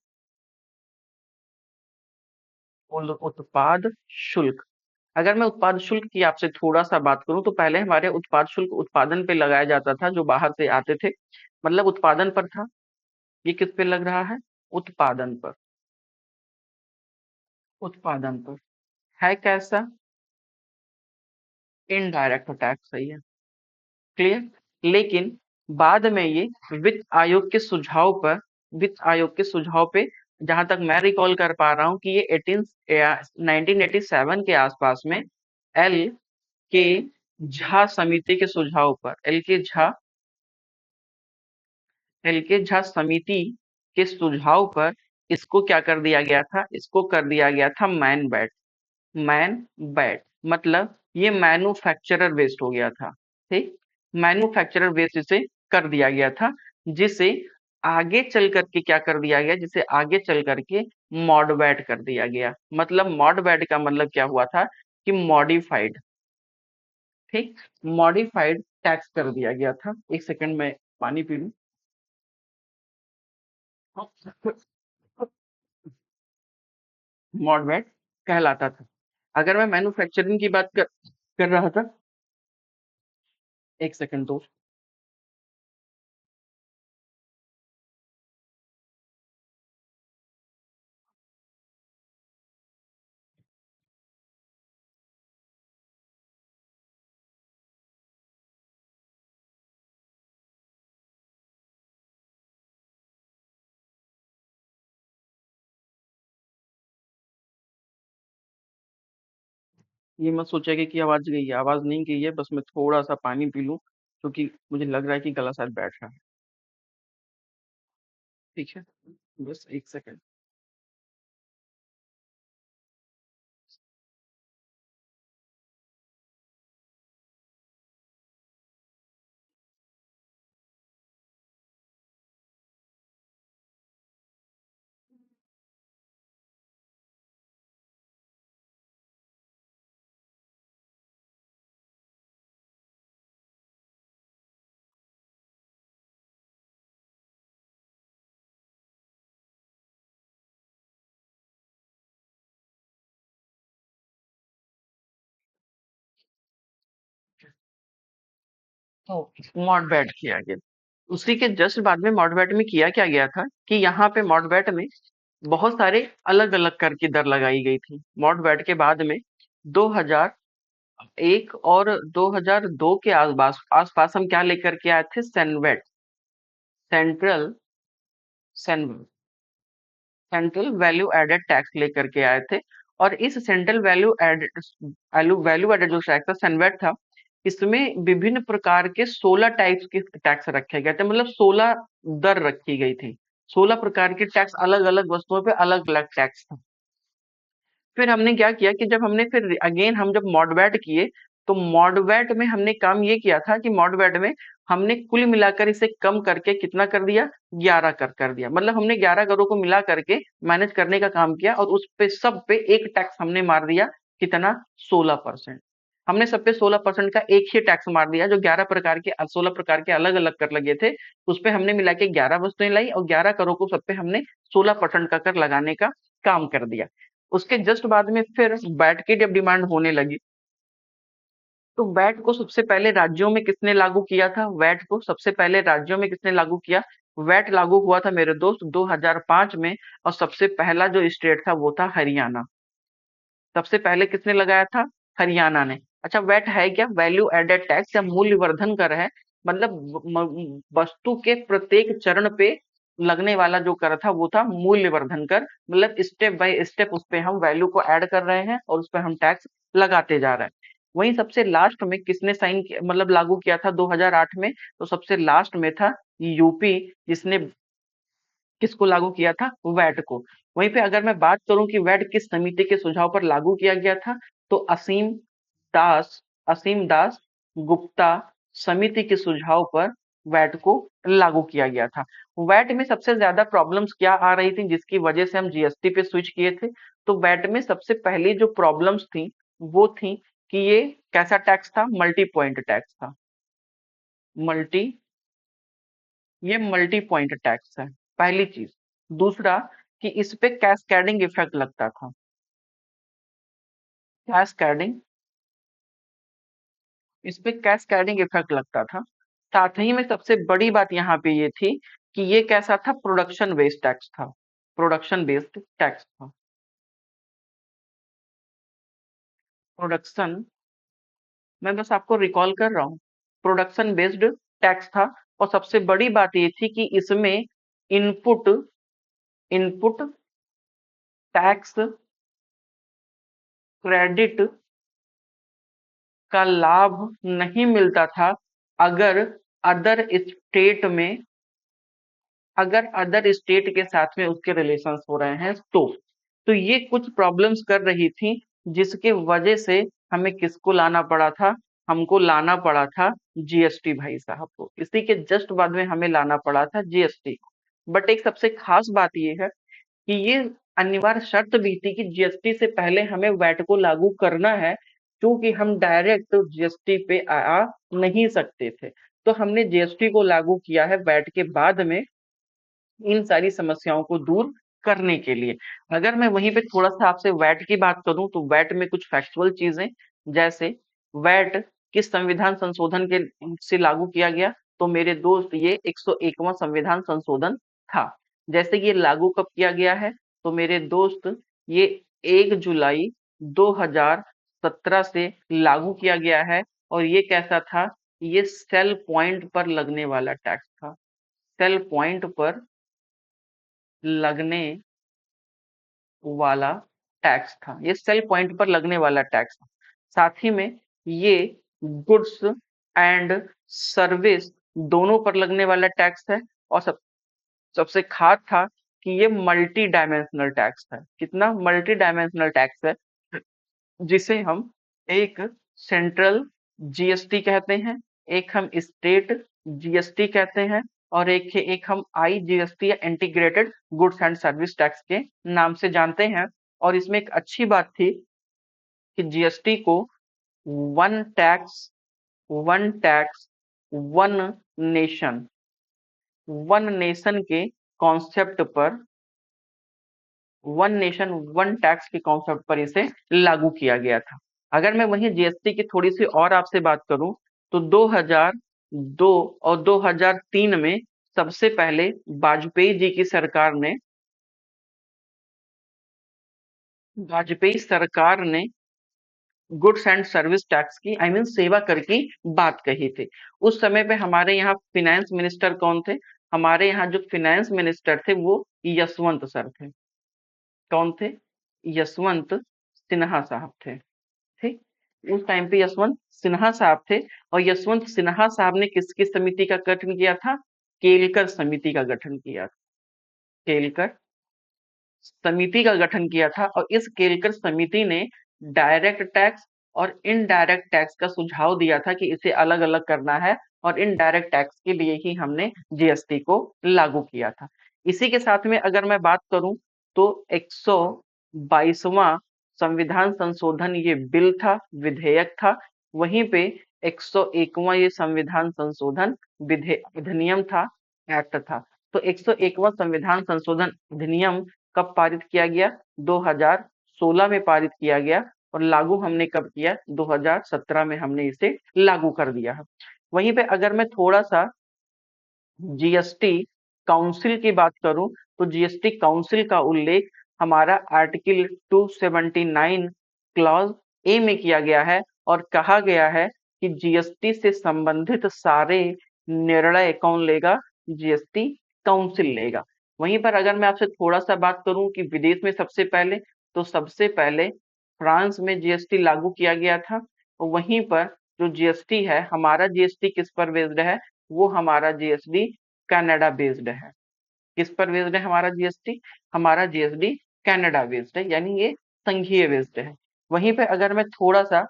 उत्पाद शुल्क। अगर मैं उत्पाद शुल्क की आपसे थोड़ा सा बात करूं तो पहले हमारे उत्पाद शुल्क उत्पादन पे लगाया जाता था, जो बाहर से आते थे, मतलब उत्पादन पर था। ये किस पे लग रहा है, उत्पादन पर, उत्पादन पर। है कैसा, इनडायरेक्ट टैक्स, सही है। क्लियर। लेकिन बाद में ये वित्त आयोग के सुझाव पर, वित्त आयोग के सुझाव पे, जहां तक मैं रिकॉल कर पा रहा हूँ कि ये 1987 के आसपास में एल के झा समिति के सुझाव पर, एल के झा समिति के सुझाव पर इसको क्या कर दिया गया था, इसको कर दिया गया था मैन बैट। मैन बैट मतलब ये मैन्युफैक्चरर वेस्ट हो गया था। ठीक, मैन्युफैक्चरर वेस्ट इसे कर दिया गया था, जिसे आगे चल करके क्या कर दिया गया, जिसे आगे चल करके मॉडबैट कर दिया गया। मतलब मॉडबैट का मतलब क्या हुआ था कि मॉडिफाइड, ठीक, मॉडिफाइड टैक्स कर दिया गया था। एक सेकंड में पानी पी लूं। मॉडबैट कहलाता था। अगर मैं मैन्युफैक्चरिंग की बात कर रहा था, एक सेकंड दोस्त। ये मत सोचिएगा कि आवाज गई है, आवाज नहीं गई है, बस मैं थोड़ा सा पानी पी लूं क्योंकि मुझे लग रहा है कि गला शायद बैठ रहा है। ठीक है, बस एक सेकंड। तो मॉडबैट किया गया। उसी के जस्ट बाद में मॉडबैट में किया क्या गया था कि यहाँ पे मॉडबैट में बहुत सारे अलग अलग कर की दर लगाई गई थी। मॉडबैट के बाद में 2001 और 2002 के आसपास आसपास हम क्या लेकर के आए थे, Cenvat, central central value added tax लेकर के आए थे। और इस सेंट्रल वैल्यू एडेड जो टैक्स था, सेनवेट था, इसमें विभिन्न प्रकार के 16 टाइप्स के टैक्स रखे गए थे। मतलब 16 दर रखी गई थी, 16 प्रकार के टैक्स, अलग अलग वस्तुओं पे अलग अलग टैक्स था। फिर हमने क्या किया कि जब हमने फिर अगेन हम जब मॉडबैट किए, तो मॉडबैट में हमने काम ये किया था कि मॉडबैट में हमने कुल मिलाकर इसे कम करके कितना कर दिया, 11 कर दिया। मतलब हमने 11 करों को मिला करके मैनेज करने का काम किया और उस पे सब पे एक टैक्स हमने मार दिया, कितना, 16%। हमने सब पे 16% का एक ही टैक्स मार दिया। जो 11 प्रकार के 16 प्रकार के अलग अलग कर लगे थे, उस पे हमने मिला के 11 वस्तुएं लाई और 11 करों को सब पे हमने 16% का कर लगाने का काम कर दिया। उसके जस्ट बाद में फिर वैट की जब डिमांड होने लगी, तो वैट को सबसे पहले राज्यों में किसने लागू किया था, वैट को सबसे पहले राज्यों में किसने लागू किया, वैट लागू हुआ था मेरे दोस्त 2005 में। और सबसे पहला जो स्टेट था वो था हरियाणा। सबसे पहले किसने लगाया था, हरियाणा ने। अच्छा, वैट है क्या, वैल्यू एडेड टैक्स या मूल्य वर्धन कर है। मतलब वस्तु के प्रत्येक चरण पे लगने वाला जो कर था वो था मूल्य वर्धन कर। मतलब स्टेप बाय स्टेप उस पे हम वैल्यू को ऐड कर रहे हैं और उस पर हम टैक्स लगाते जा रहे हैं। वहीं सबसे लास्ट में किसने मतलब लागू किया था 2008 में, तो सबसे लास्ट में था यूपी, जिसने किसको लागू किया था, वैट को। वहीं पे अगर मैं बात करूं कि वैट किस समिति के सुझाव पर लागू किया गया था, तो दास असीम दास गुप्ता समिति के सुझाव पर वैट को लागू किया गया था। वैट में सबसे ज्यादा प्रॉब्लम्स क्या आ रही थी जिसकी वजह से हम जीएसटी पे स्विच किए थे, तो वैट में सबसे पहली जो प्रॉब्लम्स थी वो थी कि ये कैसा टैक्स था, मल्टी पॉइंट टैक्स था। मल्टी ये मल्टी पॉइंट टैक्स है, पहली चीज। दूसरा कि इस पे कैस्केडिंग इफेक्ट लगता था। कैस्केडिंग इस पे कैस्केडिंग इफेक्ट लगता था। साथ ही में सबसे बड़ी बात यहाँ पे ये थी कि ये कैसा था, प्रोडक्शन बेस्ड टैक्स था। प्रोडक्शन बेस्ड टैक्स था। प्रोडक्शन, मैं बस आपको रिकॉल कर रहा हूँ। प्रोडक्शन बेस्ड टैक्स था। और सबसे बड़ी बात ये थी कि इसमें इनपुट इनपुट टैक्स क्रेडिट का लाभ नहीं मिलता था अगर अदर स्टेट में अगर अदर स्टेट के साथ में उसके रिलेशंस हो रहे हैं तो ये कुछ प्रॉब्लम्स कर रही थी, जिसके वजह से हमें किसको लाना पड़ा था? हमको लाना पड़ा था जीएसटी भाई साहब को। इसी के जस्ट बाद में हमें लाना पड़ा था जीएसटी को। बट एक सबसे खास बात ये है कि ये अनिवार्य शर्त भी थी कि जीएसटी से पहले हमें वैट को लागू करना है, क्योंकि हम डायरेक्ट जीएसटी पे आ नहीं सकते थे। तो हमने जीएसटी को लागू किया है वैट के बाद में, इन सारी समस्याओं को दूर करने के लिए। अगर मैं वहीं पे थोड़ा सा आपसे वैट की बात करूं तो वैट में कुछ फैक्चुअल चीजें, जैसे वैट किस संविधान संशोधन के से लागू किया गया? तो मेरे दोस्त ये 101वां संविधान संशोधन था। जैसे कि ये लागू कब किया गया है? तो मेरे दोस्त ये 1 जुलाई 2017 से लागू किया गया है। और ये कैसा था? ये सेल पॉइंट पर लगने वाला टैक्स था। सेल पॉइंट पर लगने वाला टैक्स था। ये सेल पॉइंट पर लगने वाला टैक्स था। साथ ही में ये गुड्स एंड सर्विस दोनों पर लगने वाला टैक्स है। और सबसे खास था कि ये मल्टी डायमेंशनल टैक्स है। कितना मल्टी डायमेंशनल टैक्स है? जिसे हम एक सेंट्रल जीएसटी कहते हैं, एक हम स्टेट जीएसटी कहते हैं, और एक हम आईजीएसटी या integrated goods and service tax के नाम से जानते हैं। और इसमें एक अच्छी बात थी कि जीएसटी को one tax one one nation one nation के कॉन्सेप्ट पर वन नेशन वन टैक्स के कॉन्सेप्ट पर इसे लागू किया गया था। अगर मैं वहीं जीएसटी की थोड़ी सी और आपसे बात करूं तो 2002 और 2003 में सबसे पहले वाजपेयी सरकार ने गुड्स एंड सर्विस टैक्स की सेवा कर की बात कही थी। उस समय पे हमारे यहाँ फिनेंस मिनिस्टर कौन थे? हमारे यहाँ जो फिनेंस मिनिस्टर थे वो यशवंत सर थे। कौन थे? यशवंत सिन्हा साहब थे। ठीक। उस टाइम पे यशवंत सिन्हा साहब थे। और यशवंत सिन्हा साहब ने किसकी समिति का गठन किया था? केलकर समिति का गठन किया था। केलकर समिति का गठन किया था। और इस केलकर समिति ने डायरेक्ट टैक्स और इनडायरेक्ट टैक्स का सुझाव दिया था कि इसे अलग अलग करना है। और इनडायरेक्ट टैक्स के लिए ही हमने जीएसटी को लागू किया था। इसी के साथ में अगर मैं बात करूं तो 122वां संविधान संशोधन ये बिल था, विधेयक था। वहीं पे 101वां ये संविधान संशोधन अधिनियम था, एक्ट था। तो 101वां संविधान संशोधन अधिनियम कब पारित किया गया? 2016 में पारित किया गया। और लागू हमने कब किया? 2017 में हमने इसे लागू कर दिया है। वहीं पे अगर मैं थोड़ा सा जीएसटी काउंसिल की बात करूं तो जीएसटी काउंसिल का उल्लेख हमारा आर्टिकल 279 क्लॉज ए में किया गया है। और कहा गया है कि जीएसटी से संबंधित सारे निर्णय कौन लेगा? जीएसटी काउंसिल लेगा। वहीं पर अगर मैं आपसे थोड़ा सा बात करूं कि विदेश में सबसे पहले फ्रांस में जीएसटी लागू किया गया था। और वहीं पर जो जीएसटी है, हमारा जीएसटी किस पर बेस्ड है? वो हमारा जीएसटी कनाडा बेस्ड है। किस पर बेस्ड है हमारा जीएसटी? हमारा जीएसटी कनाडा बेस्ड है, यानी ये संघीय बेस्ड है। वहीं पे अगर मैं थोड़ा सा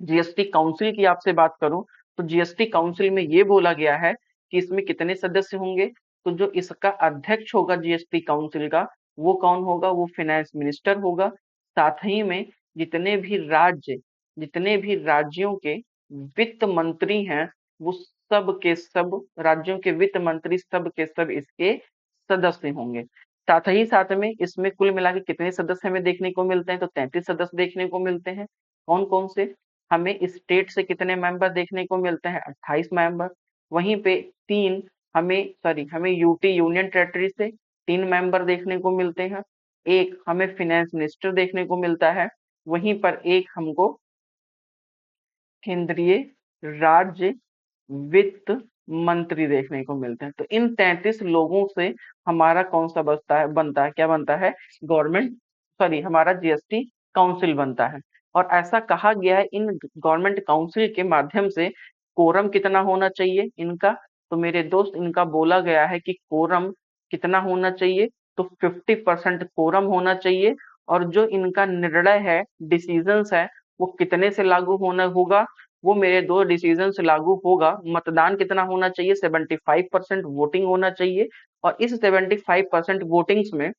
जीएसटी काउंसिल की आपसे बात करूं तो जीएसटी काउंसिल में ये बोला गया है कि इसमें कितने सदस्य होंगे? तो जो इसका अध्यक्ष होगा जीएसटी काउंसिल का, वो कौन होगा? वो फाइनेंस मिनिस्टर होगा। साथ ही में जितने भी राज्य जितने भी राज्यों के वित्त मंत्री हैं, वो सब के सब राज्यों के वित्त मंत्री सब के सब इसके सदस्य होंगे। साथ में इसमें कुल मिला के कितने सदस्य हमें देखने को मिलते हैं? तो 33 सदस्य देखने को मिलते हैं। कौन कौन से? हमें स्टेट से कितने मेंबर देखने को मिलते हैं? 28 मेंबर। वहीं पे हमें यूटी यूनियन टेरिटरी से 3 मेंबर देखने को मिलते हैं। एक हमें फिनेंस मिनिस्टर देखने को मिलता है। वहीं पर एक हमको केंद्रीय राज्य वित्त मंत्री देखने को मिलते हैं। तो इन 33 लोगों से हमारा कौन सा बनता है, क्या बनता है? गवर्नमेंट, सॉरी, हमारा जीएसटी काउंसिल बनता है। और ऐसा कहा गया है इन गवर्नमेंट काउंसिल के माध्यम से कोरम कितना होना चाहिए इनका, तो मेरे दोस्त इनका बोला गया है कि कोरम कितना होना चाहिए, तो 50% कोरम होना चाहिए। और जो इनका निर्णय है, डिसीजंस है, वो कितने से लागू होना होगा, वो मेरे दो डिसीजन से लागू होगा। मतदान कितना होना चाहिए? 75% वोटिंग होना चाहिए। और इस 75% वोटिंग्स में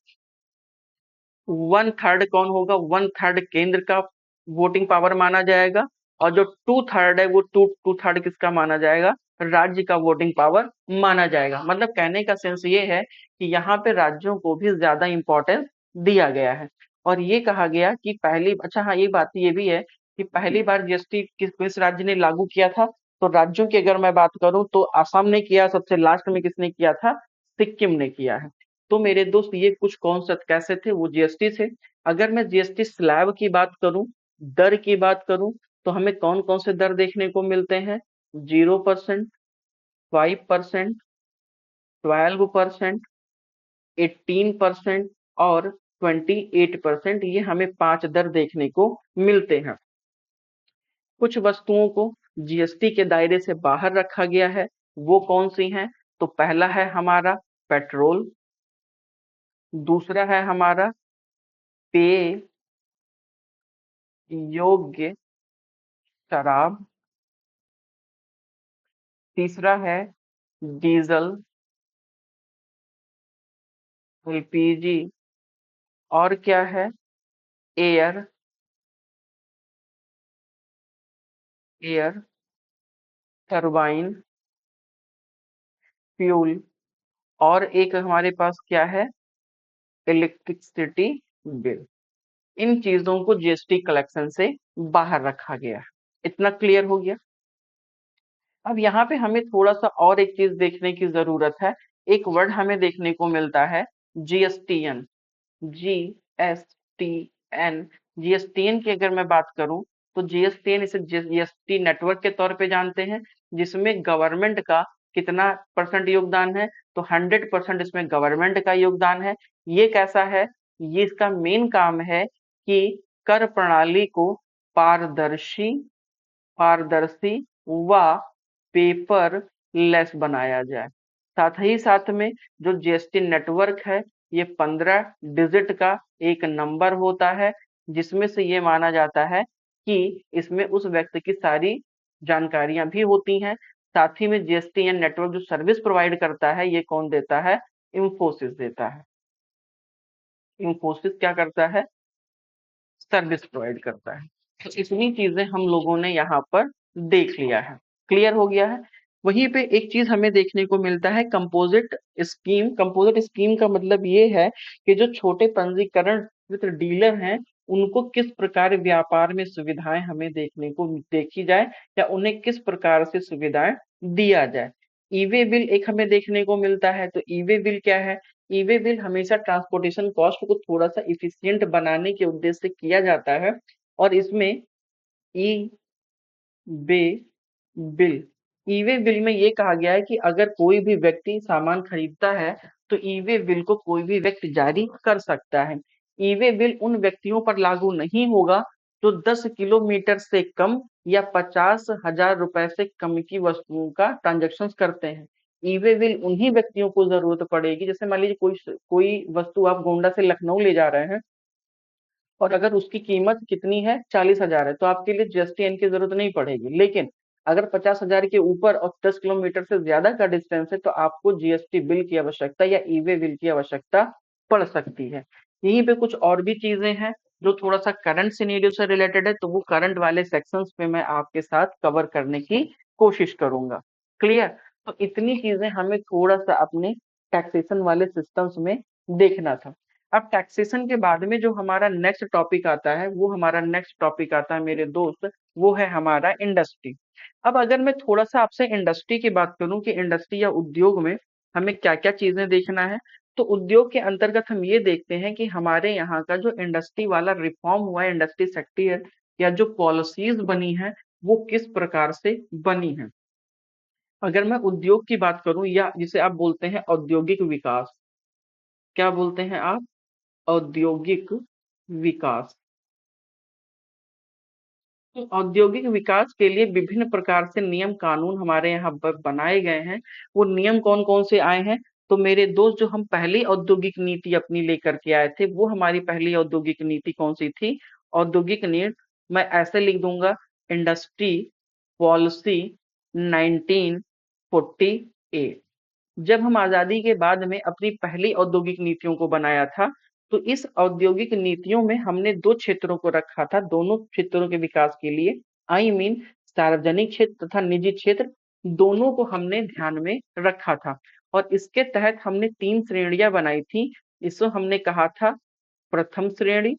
1/3 कौन होगा? 1/3 केंद्र का वोटिंग पावर माना जाएगा। और जो 2/3 है, वो 2/3 किसका माना जाएगा? राज्य का वोटिंग पावर माना जाएगा। मतलब कहने का सेंस ये है कि यहाँ पे राज्यों को भी ज्यादा इंपॉर्टेंस दिया गया है। और ये कहा गया कि पहली, अच्छा हाँ, ये बात ये भी है कि पहली बार जीएसटी किस राज्य ने लागू किया था? तो राज्यों की अगर मैं बात करूं तो आसाम ने किया, सबसे लास्ट में किसने किया था? सिक्किम ने किया है। तो मेरे दोस्त ये कुछ कॉन्सेप्ट कैसे थे? वो जीएसटी थे। अगर मैं जीएसटी स्लैब की बात करूं, दर की बात करूं, तो हमें कौन कौन से दर देखने को मिलते हैं? 0%, 5%, 12%, 18% और 28%। ये हमें 5 दर देखने को मिलते हैं। कुछ वस्तुओं को जीएसटी के दायरे से बाहर रखा गया है, वो कौन सी हैं? तो पहला है हमारा पेट्रोल, दूसरा है हमारा पेय योग्य शराब, तीसरा है डीजल, एलपीजी, और क्या है? एयर एयर टरबाइन फ्यूल, और एक हमारे पास क्या है? Electricity bill. इन चीजों को जीएसटी कलेक्शन से बाहर रखा गया है। इतना क्लियर हो गया? अब यहाँ पे हमें थोड़ा सा और एक चीज देखने की जरूरत है। एक वर्ड हमें देखने को मिलता है जीएसटीएन। जीएसटीएन, जीएसटीएन की अगर मैं बात करूं तो जीएसटीएन, इसे जीएसटी नेटवर्क के तौर पे जानते हैं, जिसमें गवर्नमेंट का कितना परसेंट योगदान है? तो 100% इसमें गवर्नमेंट का योगदान है। ये कैसा है? ये इसका मेन काम है कि कर प्रणाली को पारदर्शी पारदर्शी व पेपर लेस बनाया जाए। साथ ही साथ में जो जीएसटी नेटवर्क है, ये 15 डिजिट का एक नंबर होता है, जिसमें से ये माना जाता है कि इसमें उस व्यक्ति की सारी जानकारियां भी होती हैं। साथ ही में जीएसटी नेटवर्क जो सर्विस प्रोवाइड करता है, ये कौन देता है? इंफोसिस देता है। इंफोसिस क्या करता है? सर्विस प्रोवाइड करता है। तो इतनी चीजें हम लोगों ने यहाँ पर देख लिया है, क्लियर हो गया है। वहीं पे एक चीज हमें देखने को मिलता है कंपोजिट स्कीम। कंपोजिट स्कीम का मतलब ये है कि जो छोटे पंजीकरण डीलर हैं, उनको किस प्रकार व्यापार में सुविधाएं हमें देखने को देखी जाए, या उन्हें किस प्रकार से सुविधाएं दिया जाए। ई वे बिल एक हमें देखने को मिलता है। तो ई वे बिल क्या है? ई वे बिल हमेशा ट्रांसपोर्टेशन कॉस्ट को थोड़ा सा इफिशियंट बनाने के उद्देश्य से किया जाता है। और इसमें ई वे बिल ई वे बिल में ये कहा गया है कि अगर कोई भी व्यक्ति सामान खरीदता है, तो ई वे बिल को कोई भी व्यक्ति जारी कर सकता है। ई वे बिल उन व्यक्तियों पर लागू नहीं होगा जो 10 किलोमीटर से कम या 50,000 रुपए से कम की वस्तुओं का ट्रांजेक्शन करते हैं। ई वे बिल उन्हीं व्यक्तियों को जरूरत पड़ेगी, जैसे मान लीजिए कोई कोई वस्तु आप गोंडा से लखनऊ ले जा रहे हैं, और अगर उसकी कीमत कितनी है? 40,000 है, तो आपके लिए जीएसटीएन की जरूरत नहीं पड़ेगी। लेकिन अगर 50,000 के ऊपर और 10 किलोमीटर से ज्यादा का डिस्टेंस है, तो आपको जीएसटी बिल की आवश्यकता या ई वे बिल की आवश्यकता पड़ सकती है। यहीं पे कुछ और भी चीजें हैं जो थोड़ा सा करंट सिनेरियो से रिलेटेड है, तो वो करंट वाले सेक्शंस पे मैं आपके साथ कवर करने की कोशिश करूंगा। क्लियर? तो इतनी चीजें हमें थोड़ा सा अपने टैक्सेशन वाले सिस्टम्स में देखना था। अब टैक्सेशन के बाद में जो हमारा नेक्स्ट टॉपिक आता है, वो हमारा नेक्स्ट टॉपिक आता है मेरे दोस्त, वो है हमारा इंडस्ट्री। अब अगर मैं थोड़ा सा आपसे इंडस्ट्री की बात करूं कि इंडस्ट्री या उद्योग में हमें क्या क्या चीजें देखना है, तो उद्योग के अंतर्गत हम ये देखते हैं कि हमारे यहाँ का जो इंडस्ट्री वाला रिफॉर्म हुआ है, इंडस्ट्री सेक्टर या जो पॉलिसीज बनी है, वो किस प्रकार से बनी है। अगर मैं उद्योग की बात करूं, या जिसे आप बोलते हैं औद्योगिक विकास, क्या बोलते हैं आप? औद्योगिक विकास। तो औद्योगिक विकास के लिए विभिन्न प्रकार से नियम कानून हमारे यहाँ पर बनाए गए हैं। वो नियम कौन कौन से आए हैं? तो मेरे दोस्त, जो हम पहली औद्योगिक नीति अपनी लेकर के आए थे, वो हमारी पहली औद्योगिक नीति कौन सी थी? औद्योगिक नीति मैं ऐसे लिख दूंगा, इंडस्ट्री पॉलिसी 1948। जब हम आजादी के बाद में अपनी पहली औद्योगिक नीतियों को बनाया था, तो इस औद्योगिक नीतियों में हमने दो क्षेत्रों को रखा था, दोनों क्षेत्रों के विकास के लिए। आई मीन सार्वजनिक क्षेत्र तथा निजी क्षेत्र, दोनों को हमने ध्यान में रखा था। और इसके तहत हमने तीन श्रेणियां बनाई थी। इसको हमने कहा था प्रथम श्रेणी,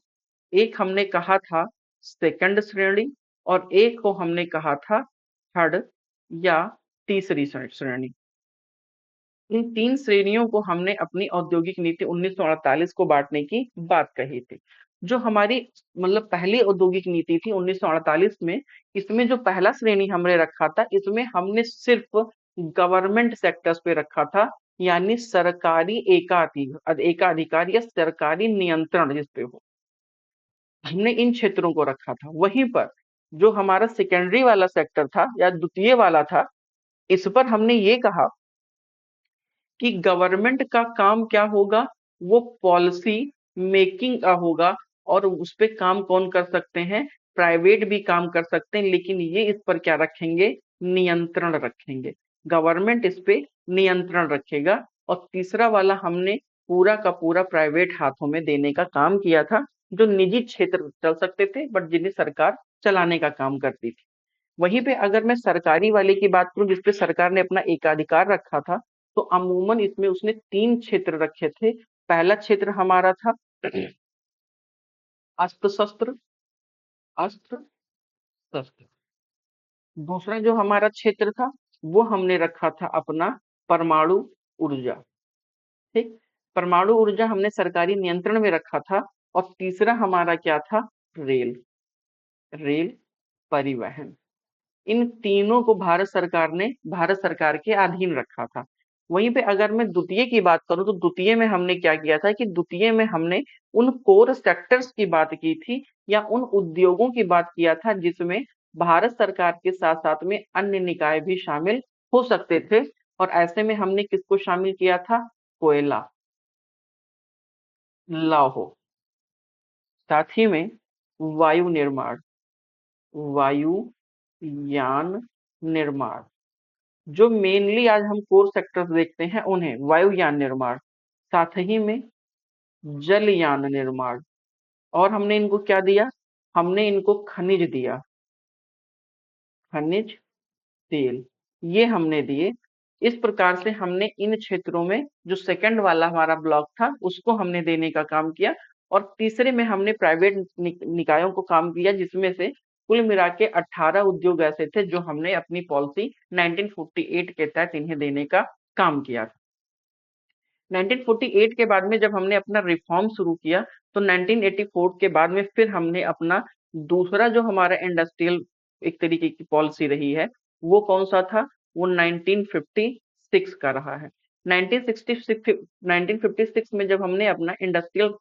एक हमने कहा था सेकंड श्रेणी, और एक को हमने कहा था थर्ड या तीसरी श्रेणी। इन तीन श्रेणियों को हमने अपनी औद्योगिक नीति 1948 को बांटने की बात कही थी। जो हमारी मतलब पहली औद्योगिक नीति थी 1948 में, इसमें जो पहला श्रेणी हमने रखा था, इसमें हमने सिर्फ गवर्नमेंट सेक्टर्स पे रखा था, यानी सरकारी एकाधिकार या सरकारी नियंत्रण जिस पे हो, हमने इन क्षेत्रों को रखा था। वहीं पर जो हमारा सेकेंडरी वाला सेक्टर था या द्वितीय वाला था, इस पर हमने ये कहा कि गवर्नमेंट का काम क्या होगा? वो पॉलिसी मेकिंग का होगा। और उस पे काम कौन कर सकते हैं? प्राइवेट भी काम कर सकते हैं, लेकिन ये इस पर क्या रखेंगे? नियंत्रण रखेंगे। गवर्नमेंट इस पे नियंत्रण रखेगा। और तीसरा वाला हमने पूरा का पूरा प्राइवेट हाथों में देने का काम किया था, जो निजी क्षेत्र चल सकते थे, बट जिन्हें सरकार चलाने का काम करती थी। वहीं पे अगर मैं सरकारी वाले की बात करूं, जिसपे सरकार ने अपना एकाधिकार रखा था, तो अमूमन इसमें उसने तीन क्षेत्र रखे थे। पहला क्षेत्र हमारा था अस्त्र शस्त्र, अस्त्र शस्त्र। दूसरा जो हमारा क्षेत्र था, वो हमने रखा था अपना परमाणु ऊर्जा। ठीक, परमाणु ऊर्जा हमने सरकारी नियंत्रण में रखा था। और तीसरा हमारा क्या था? रेल, रेल परिवहन। इन तीनों को भारत सरकार के अधीन रखा था। वहीं पे अगर मैं द्वितीय की बात करूं, तो द्वितीय में हमने क्या किया था कि द्वितीय में हमने उन कोर सेक्टर्स की बात की थी, या उन उद्योगों की बात किया था, जिसमें भारत सरकार के साथ साथ में अन्य निकाय भी शामिल हो सकते थे। और ऐसे में हमने किसको शामिल किया था? कोयला, लौह, साथ ही में वायु निर्माण, वायुयान निर्माण। जो मेनली आज हम कोर सेक्टर्स देखते हैं, उन्हें वायुयान निर्माण, साथ ही में जलयान निर्माण। और हमने इनको क्या दिया? हमने इनको खनिज दिया, खनिज तेल, ये हमने दिए। इस प्रकार से हमने इन क्षेत्रों में जो सेकंड वाला हमारा ब्लॉक था, उसको हमने देने का काम किया। और तीसरे में हमने प्राइवेट निकायों को काम किया, जिसमें से कुल मिला के 18 उद्योग ऐसे थे जो हमने अपनी पॉलिसी 1948 के तहत इन्हें देने का काम किया था। 1948 के बाद में जब हमने अपना रिफॉर्म शुरू किया, तो 1984 के बाद में फिर हमने अपना दूसरा जो हमारा इंडस्ट्रियल एक तरीके की पॉलिसी रही है, वो कौन सा था? वो 1956 का रहा है। 1956 में जब हमने अपना इंडस्ट्रियल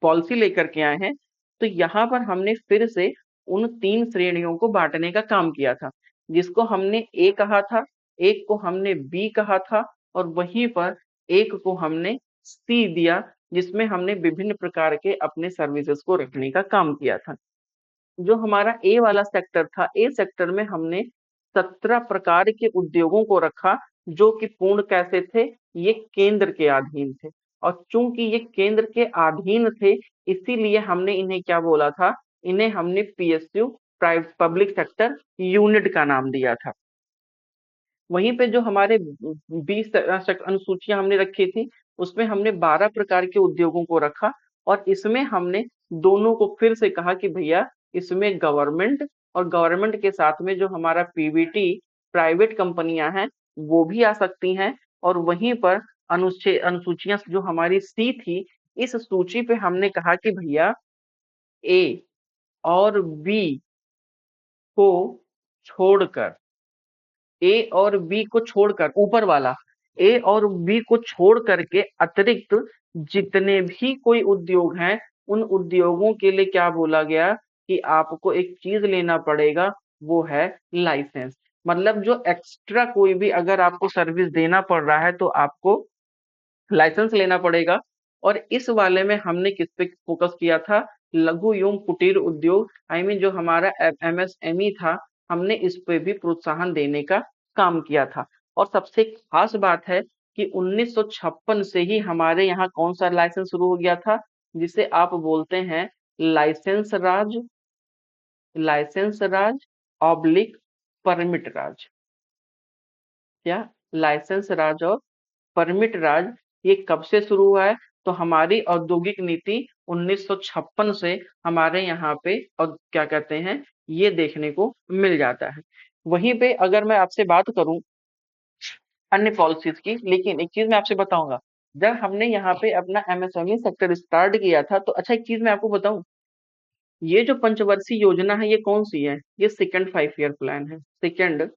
पॉलिसी लेकर के आए हैं, तो यहाँ पर हमने फिर से उन तीन श्रेणियों को बांटने का काम किया था, जिसको हमने ए कहा था, एक को हमने बी कहा था, और वहीं पर एक को हमने सी दिया, जिसमें हमने विभिन्न प्रकार के अपने सर्विसेज को रखने का काम किया था। जो हमारा ए वाला सेक्टर था, ए सेक्टर में हमने 17 प्रकार के उद्योगों को रखा, जो कि पूर्ण कैसे थे? ये केंद्र के अधीन थे। और चूंकि ये केंद्र के अधीन थे, इसीलिए हमने इन्हें क्या बोला था? इन्हें हमने PSU, private public sector unit का नाम दिया था। वहीं पे जो हमारे 20 अनुसूचियां हमने रखी थी, उसमें हमने 12 प्रकार के उद्योगों को रखा। और इसमें हमने दोनों को फिर से कहा कि भैया, इसमें गवर्नमेंट और गवर्नमेंट के साथ में जो हमारा पीवीटी प्राइवेट कंपनियां हैं, वो भी आ सकती हैं। और वहीं पर अनुसूचियां जो हमारी सी थी, इस सूची पे हमने कहा कि भैया, ए और बी को छोड़कर, ए और बी को छोड़कर, ऊपर वाला ए और बी को छोड़ करके अतिरिक्त जितने भी कोई उद्योग हैं, उन उद्योगों के लिए क्या बोला गया कि आपको एक चीज लेना पड़ेगा, वो है लाइसेंस। मतलब जो एक्स्ट्रा कोई भी अगर आपको सर्विस देना पड़ रहा है तो आपको लाइसेंस लेना पड़ेगा। और इस वाले में हमने किस पे फोकस किया था? लघु एवं कुटीर उद्योग, आई मीन जो हमारा एमएसएमई था, हमने इस पे भी प्रोत्साहन देने का काम किया था। और सबसे खास बात है कि 1956 से ही हमारे यहाँ कौन सा लाइसेंस शुरू हो गया था, जिसे आप बोलते हैं लाइसेंस राज, लाइसेंस राज ऑब्लिक परमिट राज। क्या? लाइसेंस राज और परमिट राज, ये कब से शुरू हुआ है? तो हमारी औद्योगिक नीति 1956 से हमारे यहाँ पे और क्या कहते हैं, ये देखने को मिल जाता है। वहीं पे अगर मैं आपसे बात करूं अन्य पॉलिसीज की, लेकिन एक चीज मैं आपसे बताऊंगा, जब हमने यहाँ पे अपना एमएसएमई सेक्टर स्टार्ट किया था, तो अच्छा एक चीज मैं आपको बताऊं, ये जो पंचवर्षीय योजना है ये कौन सी है? ये सेकंड 5 ईयर प्लान है, सेकंड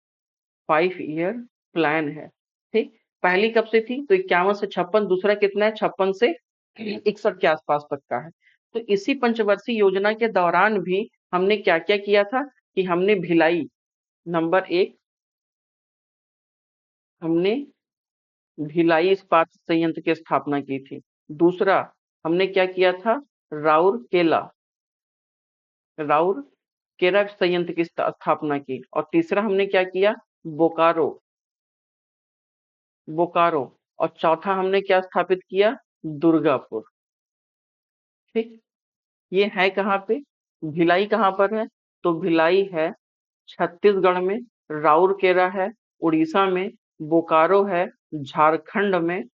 5 ईयर प्लान है। ठीक, पहली कब से थी? तो 51 से 56, दूसरा कितना है? 56 से 61 के आसपास तक का है। तो इसी पंचवर्षीय योजना के दौरान भी हमने क्या क्या किया था कि हमने भिलाई, नंबर एक, हमने भिलाई इस्पात संयंत्र की स्थापना की थी। दूसरा हमने क्या किया था? राउरकेला, राउरकेला संयंत्र की स्थापना की। और तीसरा हमने क्या किया? बोकारो, बोकारो। और चौथा हमने क्या स्थापित किया? दुर्गापुर। ठीक, ये है कहाँ पे? भिलाई कहाँ पर है? तो भिलाई है छत्तीसगढ़ में, राउरकेला है उड़ीसा में, बोकारो है झारखंड में,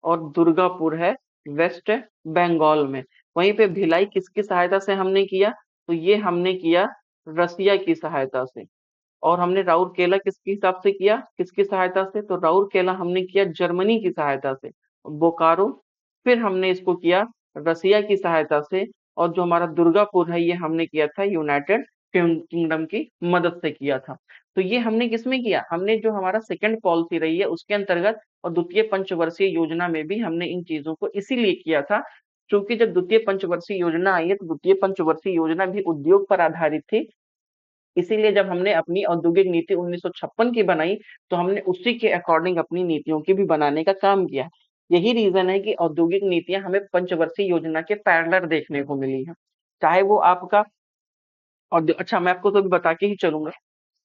और दुर्गापुर है वेस्ट बंगाल में। वहीं पे भिलाई किसकी सहायता से हमने किया? तो ये हमने किया रसिया की सहायता से। और हमने राउरकेला किसके हिसाब से किया, किसकी सहायता से? तो राउरकेला हमने किया जर्मनी की सहायता से। बोकारो फिर हमने इसको किया रसिया की सहायता से। और जो हमारा दुर्गापुर है ये हमने किया था यूनाइटेड किंगडम की मदद से किया था। तो ये हमने किसमें किया? हमने जो हमारा सेकंड पॉलिसी रही है उसके अंतर्गत, और द्वितीय पंचवर्षीय योजना में भी हमने इन चीजों को इसीलिए किया था, क्योंकि जब द्वितीय पंचवर्षीय योजना आई है तो द्वितीय पंचवर्षीय योजना भी उद्योग पर आधारित थी। इसीलिए जब हमने अपनी औद्योगिक नीति 1956 की बनाई, तो हमने उसी के अकॉर्डिंग अपनी नीतियों की भी बनाने का काम किया। यही रीजन है कि औद्योगिक नीतियां हमें पंचवर्षीय योजना के पैरेलल देखने को मिली है, चाहे वो आपका। और अच्छा, मैं आपको तो भी बता के ही चलूंगा।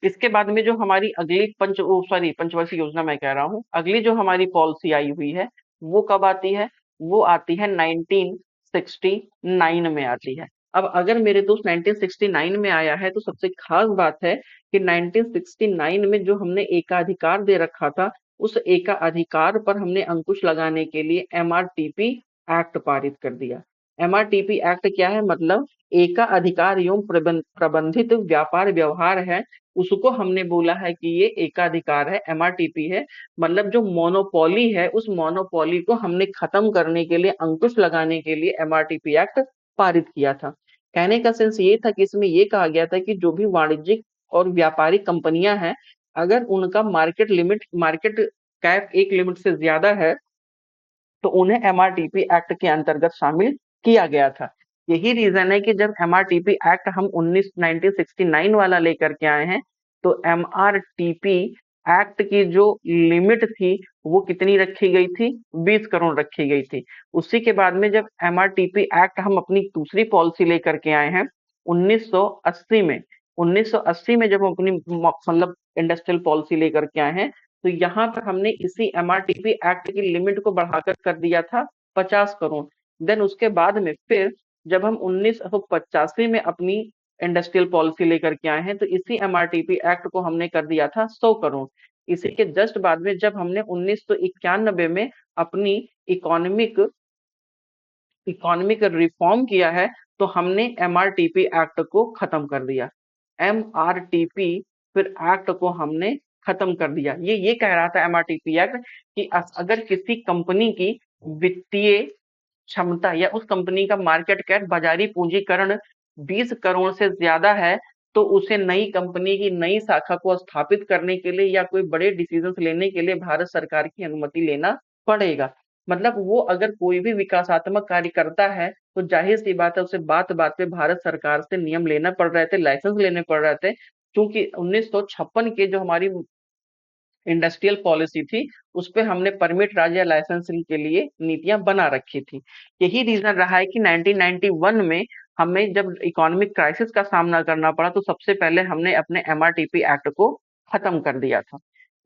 इसके बाद में जो हमारी अगली पंचवर्षीय योजना मैं कह रहा हूँ, अगली जो हमारी पॉलिसी आई हुई है वो कब आती है? वो आती है 1969 में आती है। अब अगर मेरे दोस्त 1969 में आया है तो सबसे खास बात है कि 1969 में जो हमने एकाधिकार दे रखा था, उस एकाधिकार पर हमने अंकुश लगाने के लिए एमआरटीपी एक्ट पारित कर दिया। एमआरटीपी एक्ट क्या है? मतलब एका अधिकार एवं प्रबंधित व्यापार व्यवहार है, उसको हमने बोला है कि ये एकाधिकार है, एमआरटीपी है। मतलब जो मोनोपोली है, उस मोनोपोली को हमने खत्म करने के लिए, अंकुश लगाने के लिए एमआरटीपी एक्ट पारित किया था। कहने का सेंस ये था कि इसमें ये कहा गया था कि जो भी वाणिज्यिक और व्यापारिक कंपनियां हैं, अगर उनका मार्केट कैप एक लिमिट से ज्यादा है, तो उन्हें एमआरटीपी एक्ट के अंतर्गत शामिल किया गया था। यही रीजन है कि जब एमआरटीपी एक्ट हम 1969 वाला लेकर के आए हैं, तो एमआरटीपी एक्ट की जो लिमिट थी वो कितनी रखी गई थी? 20 करोड़ रखी गई थी। उसी के बाद में जब एमआरटीपी एक्ट हम अपनी दूसरी पॉलिसी लेकर के आए हैं 1980 में, 1980 में जब हम अपनी मतलब इंडस्ट्रियल पॉलिसी लेकर के आए हैं, तो यहाँ पर हमने इसी एमआरटीपी एक्ट की लिमिट को बढ़ाकर कर दिया था 50 करोड़। देन उसके बाद में फिर जब हम 1985 में अपनी इंडस्ट्रियल पॉलिसी लेकर के आए हैं, तो इसी एमआरटीपी एक्ट को हमने कर दिया था 100 करोड़। इसी के जस्ट बाद में जब हमने 1991 में अपनी इकोनॉमिक इकोनॉमिक रिफॉर्म किया है, तो हमने एमआरटीपी एक्ट को खत्म कर दिया। एमआरटीपी फिर एक्ट को हमने खत्म कर दिया। ये कह रहा था एमआरटीपी एक्ट कि अगर किसी कंपनी की वित्तीय क्षमता या उस कंपनी का मार्केट कैप, बाजारी पूंजीकरण 20 करोड़ से ज्यादा है, तो उसे नई कंपनी की नई शाखा को स्थापित करने के लिए या कोई बड़े डिसीजंस लेने के लिए भारत सरकार की अनुमति लेना पड़ेगा। मतलब वो अगर कोई भी विकासात्मक कार्य करता है तो जाहिर सी बात है उसे बात बात पे भारत सरकार से नियम लेना पड़ रहे थे, लाइसेंस लेने पड़ रहे थे, क्योंकि 1956 के जो हमारी इंडस्ट्रियल पॉलिसी थी उस पे हमने परमिट राज या लाइसेंसिंग के लिए नीतियां बना रखी थी। यही रीजन रहा है कि 1991 में हमें जब इकोनॉमिक क्राइसिस का सामना करना पड़ा तो सबसे पहले हमने अपने एमआरटीपी एक्ट को खत्म कर दिया था।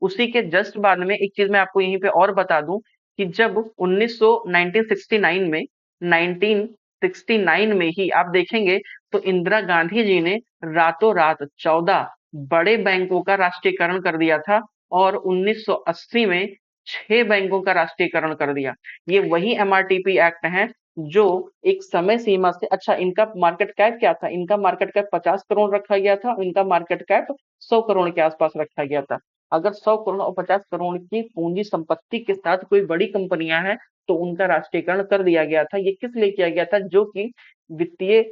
उसी के जस्ट बाद में एक चीज मैं आपको यहीं पे और बता दूं कि जब 1969 में 1969 में ही आप देखेंगे तो इंदिरा गांधी जी ने रातों रात 14 बड़े बैंकों का राष्ट्रीयकरण कर दिया था और 1980 में 6 बैंकों का राष्ट्रीयकरण कर दिया। ये वही एमआरटीपी एक्ट है जो एक समय सीमा से अच्छा इनका मार्केट कैप क्या था? इनका मार्केट कैप 50 करोड़ रखा गया था, इनका मार्केट कैप 100 करोड़ के आसपास रखा गया था। अगर 100 करोड़ और 50 करोड़ की पूंजी संपत्ति के साथ कोई बड़ी कंपनियां हैं तो उनका राष्ट्रीयकरण कर दिया गया था। ये किस लिए किया गया था? जो कि वित्तीय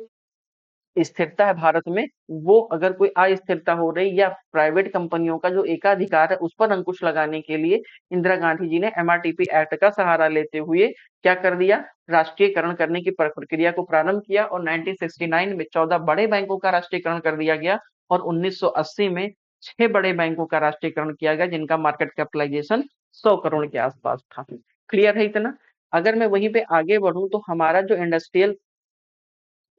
स्थिरता है भारत में, वो अगर कोई अस्थिरता हो रही या प्राइवेट कंपनियों का जो एकाधिकार है उस पर अंकुश लगाने के लिए इंदिरा गांधी जी ने एमआरटीपी एक्ट का सहारा लेते हुए क्या कर दिया? राष्ट्रीयकरण करने की प्रक्रिया को प्रारंभ किया और 1969 में 14 बड़े बैंकों का राष्ट्रीयकरण कर दिया गया और 1980 में 6 बड़े बैंकों का राष्ट्रीयकरण किया गया जिनका मार्केट कैपिटलाइजेशन 100 करोड़ के आसपास था। क्लियर है इतना? अगर मैं वहीं पे आगे बढ़ूं तो हमारा जो इंडस्ट्रियल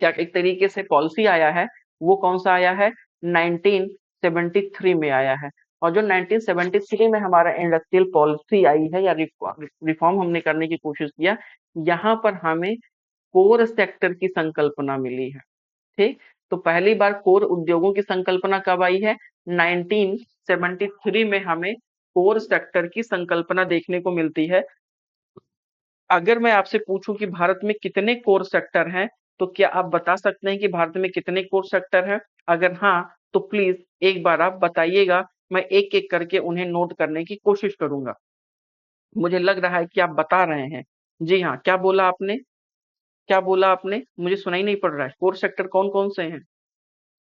क्या एक तरीके से पॉलिसी आया है वो कौन सा आया है? 1973 में आया है। और जो 1973 में हमारा इंडस्ट्रियल पॉलिसी आई है या रिफॉर्म हमने करने की कोशिश किया, यहाँ पर हमें कोर सेक्टर की संकल्पना मिली है। ठीक, तो पहली बार कोर उद्योगों की संकल्पना कब आई है? 1973 में हमें कोर सेक्टर की संकल्पना देखने को मिलती है। अगर मैं आपसे पूछूं कि भारत में कितने कोर सेक्टर हैं, तो क्या आप बता सकते हैं कि भारत में कितने कोर सेक्टर हैं? अगर हाँ, तो प्लीज एक बार आप बताइएगा, मैं एक एक करके उन्हें नोट करने की कोशिश करूंगा। मुझे लग रहा है कि आप बता रहे हैं। जी हाँ, क्या बोला आपने? क्या बोला आपने? मुझे सुनाई नहीं पड़ रहा है। कोर सेक्टर कौन कौन से हैं?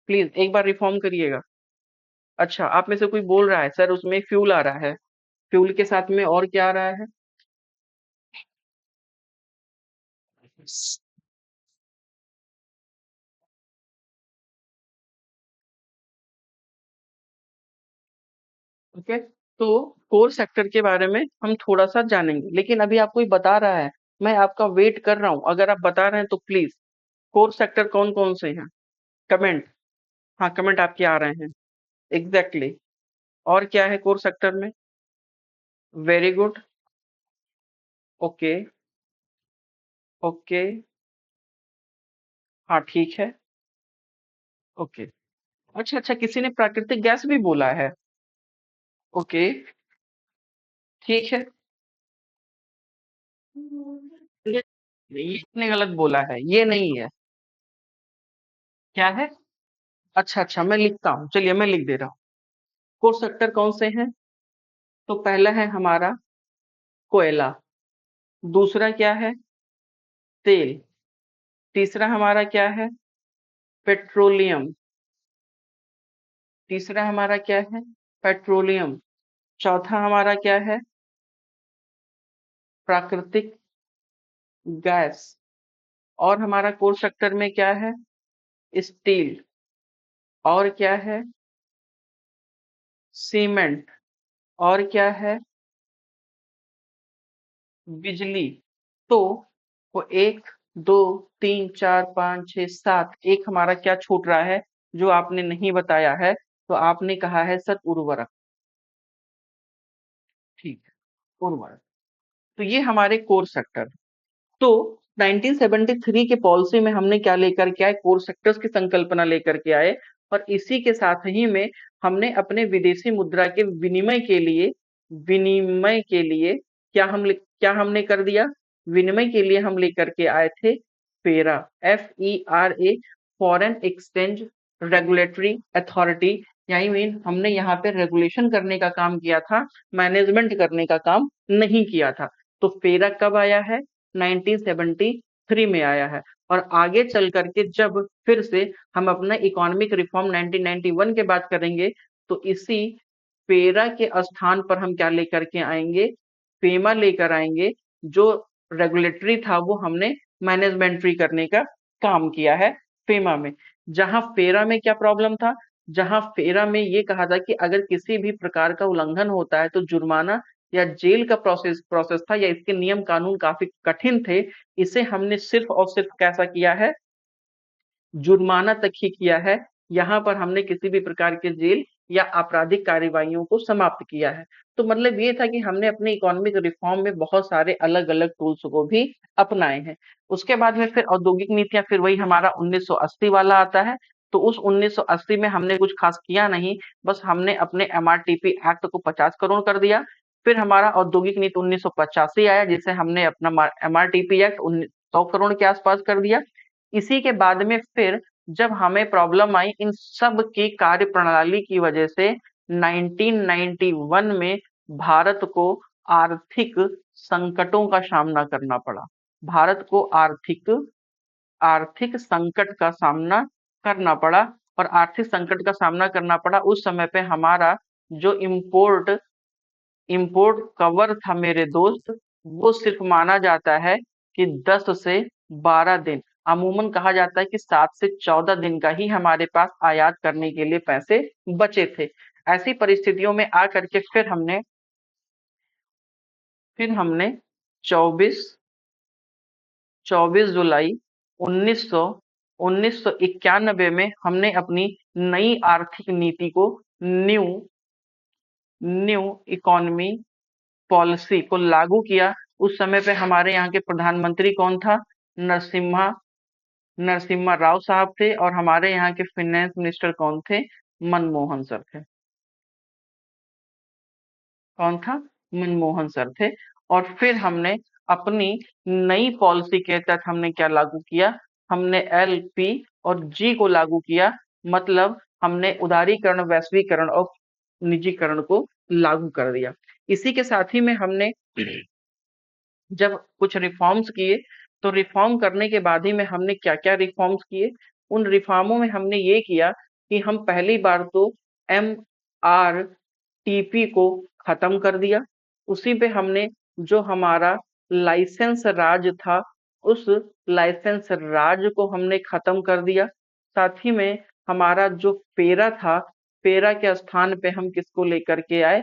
प्लीज एक बार रिफॉर्म करिएगा। अच्छा, आप में से कोई बोल रहा है सर उसमें फ्यूल आ रहा है, फ्यूल के साथ में और क्या आ रहा है? ओके, तो कोर सेक्टर के बारे में हम थोड़ा सा जानेंगे, लेकिन अभी आपको ही बता रहा है, मैं आपका वेट कर रहा हूं। अगर आप बता रहे हैं तो प्लीज कोर सेक्टर कौन कौन से हैं? कमेंट। हाँ, कमेंट आपके आ रहे हैं। Exactly exactly. और क्या है कोर सेक्टर में? Very good. ओके। ओके। हाँ, ठीक है। ओके। अच्छा अच्छा, किसी ने प्राकृतिक गैस भी बोला है। ओके। ठीक है। ये इसने गलत बोला है, ये नहीं है। क्या है? अच्छा अच्छा, मैं लिखता हूँ, चलिए मैं लिख दे रहा हूँ। कोर सेक्टर कौन से हैं? तो पहला है हमारा कोयला। दूसरा क्या है? तेल। तीसरा हमारा क्या है? पेट्रोलियम। तीसरा हमारा क्या है? पेट्रोलियम। चौथा हमारा क्या है? प्राकृतिक गैस। और हमारा कोर सेक्टर में क्या है? स्टील। और क्या है? सीमेंट। और क्या है? बिजली। तो वो एक, दो, तीन, चार, पाँच, छह, सात, एक हमारा क्या छूट रहा है जो आपने नहीं बताया है? तो आपने कहा है सर उर्वरक। ठीक है, उर्वरक। तो ये हमारे कोर सेक्टर। तो 1973 के पॉलिसी में हमने क्या लेकर के आए? कोर सेक्टर्स की संकल्पना लेकर के आए। और इसी के साथ ही में हमने अपने विदेशी मुद्रा के विनिमय के लिए क्या हमने कर दिया? विनिमय के लिए हम लेकर के आए थे फेरा, FERA, foreign exchange regulatory authority. यानी मीन हमने यहाँ पे रेगुलेशन करने का काम किया था, मैनेजमेंट करने का काम नहीं किया था। तो फेरा कब आया है? 1973 3 में आया है। और आगे चल करके जब फिर से हम अपना इकोनॉमिक रिफॉर्म 1991 के बात करेंगे, तो इसी पेरा के स्थान पर हम क्या लेकर के आएंगे, पेमा लेकर आएंगे। जो रेगुलेटरी था वो हमने मैनेजमेंट्री करने का काम किया है फेमा में। जहां फेरा में क्या प्रॉब्लम था, जहां फेरा में ये कहा था कि अगर किसी भी प्रकार का उल्लंघन होता है तो जुर्माना या जेल का प्रोसेस प्रोसेस था, या इसके नियम कानून काफी कठिन थे। इसे हमने सिर्फ और सिर्फ कैसा किया है, जुर्माना तक ही किया है। यहाँ पर हमने किसी भी प्रकार के जेल या आपराधिक कार्रवाइयों को समाप्त किया है। तो मतलब ये था कि हमने अपने इकोनॉमिक रिफॉर्म में बहुत सारे अलग अलग टूल्स को भी अपनाए हैं। उसके बाद में फिर औद्योगिक नीतियां, फिर वही हमारा 1980 वाला आता है। तो उस 1980 में हमने कुछ खास किया नहीं, बस हमने अपने एमआरटीपी एक्ट को 50 करोड़ कर दिया। फिर हमारा औद्योगिक नीति 1985 आया, जिसे हमने अपना एमआरटीपी एक्ट 100 करोड़ के आसपास कर दिया। इसी के बाद में फिर जब हमें प्रॉब्लम आई इन सब की कार्य प्रणाली की वजह से, 1991 में भारत को आर्थिक संकटों का सामना करना पड़ा। भारत को आर्थिक आर्थिक संकट का सामना करना पड़ा। और आर्थिक संकट का सामना करना पड़ा उस समय पे हमारा जो इम्पोर्ट इम्पोर्ट कवर था मेरे दोस्त, वो सिर्फ माना जाता है कि 10 से 12 दिन, अमूमन कहा जाता है कि 7 से 14 दिन का ही हमारे पास आयात करने के लिए पैसे बचे थे। ऐसी परिस्थितियों में आकर के फिर हमने 24 24 जुलाई 1900 1991 में हमने अपनी नई आर्थिक नीति को, न्यू न्यू इकोनॉमी पॉलिसी को लागू किया। उस समय पे हमारे यहाँ के प्रधानमंत्री कौन था, नरसिम्हा नरसिम्हा राव साहब थे। और हमारे यहाँ के फाइनेंस मिनिस्टर कौन थे, मनमोहन सर थे। कौन था, मनमोहन सर थे। और फिर हमने अपनी नई पॉलिसी के तहत हमने क्या लागू किया, हमने एलपी और जी को लागू किया। मतलब हमने उदारीकरण, वैश्वीकरण और निजीकरण को लागू कर दिया। इसी के साथ ही में हमने जब कुछ रिफॉर्म्स किए, तो रिफॉर्म करने के बाद ही में हमने क्या-क्या रिफॉर्म्स किए। उन रिफॉर्मों में हमने ये किया कि हम पहली बार तो एमआरटीपी को खत्म कर दिया। उसी पे हमने जो हमारा लाइसेंस राज था, उस लाइसेंस राज को हमने खत्म कर दिया। साथ ही में हमारा जो पेरा था, पेरा के स्थान पे हम किसको लेकर के आए,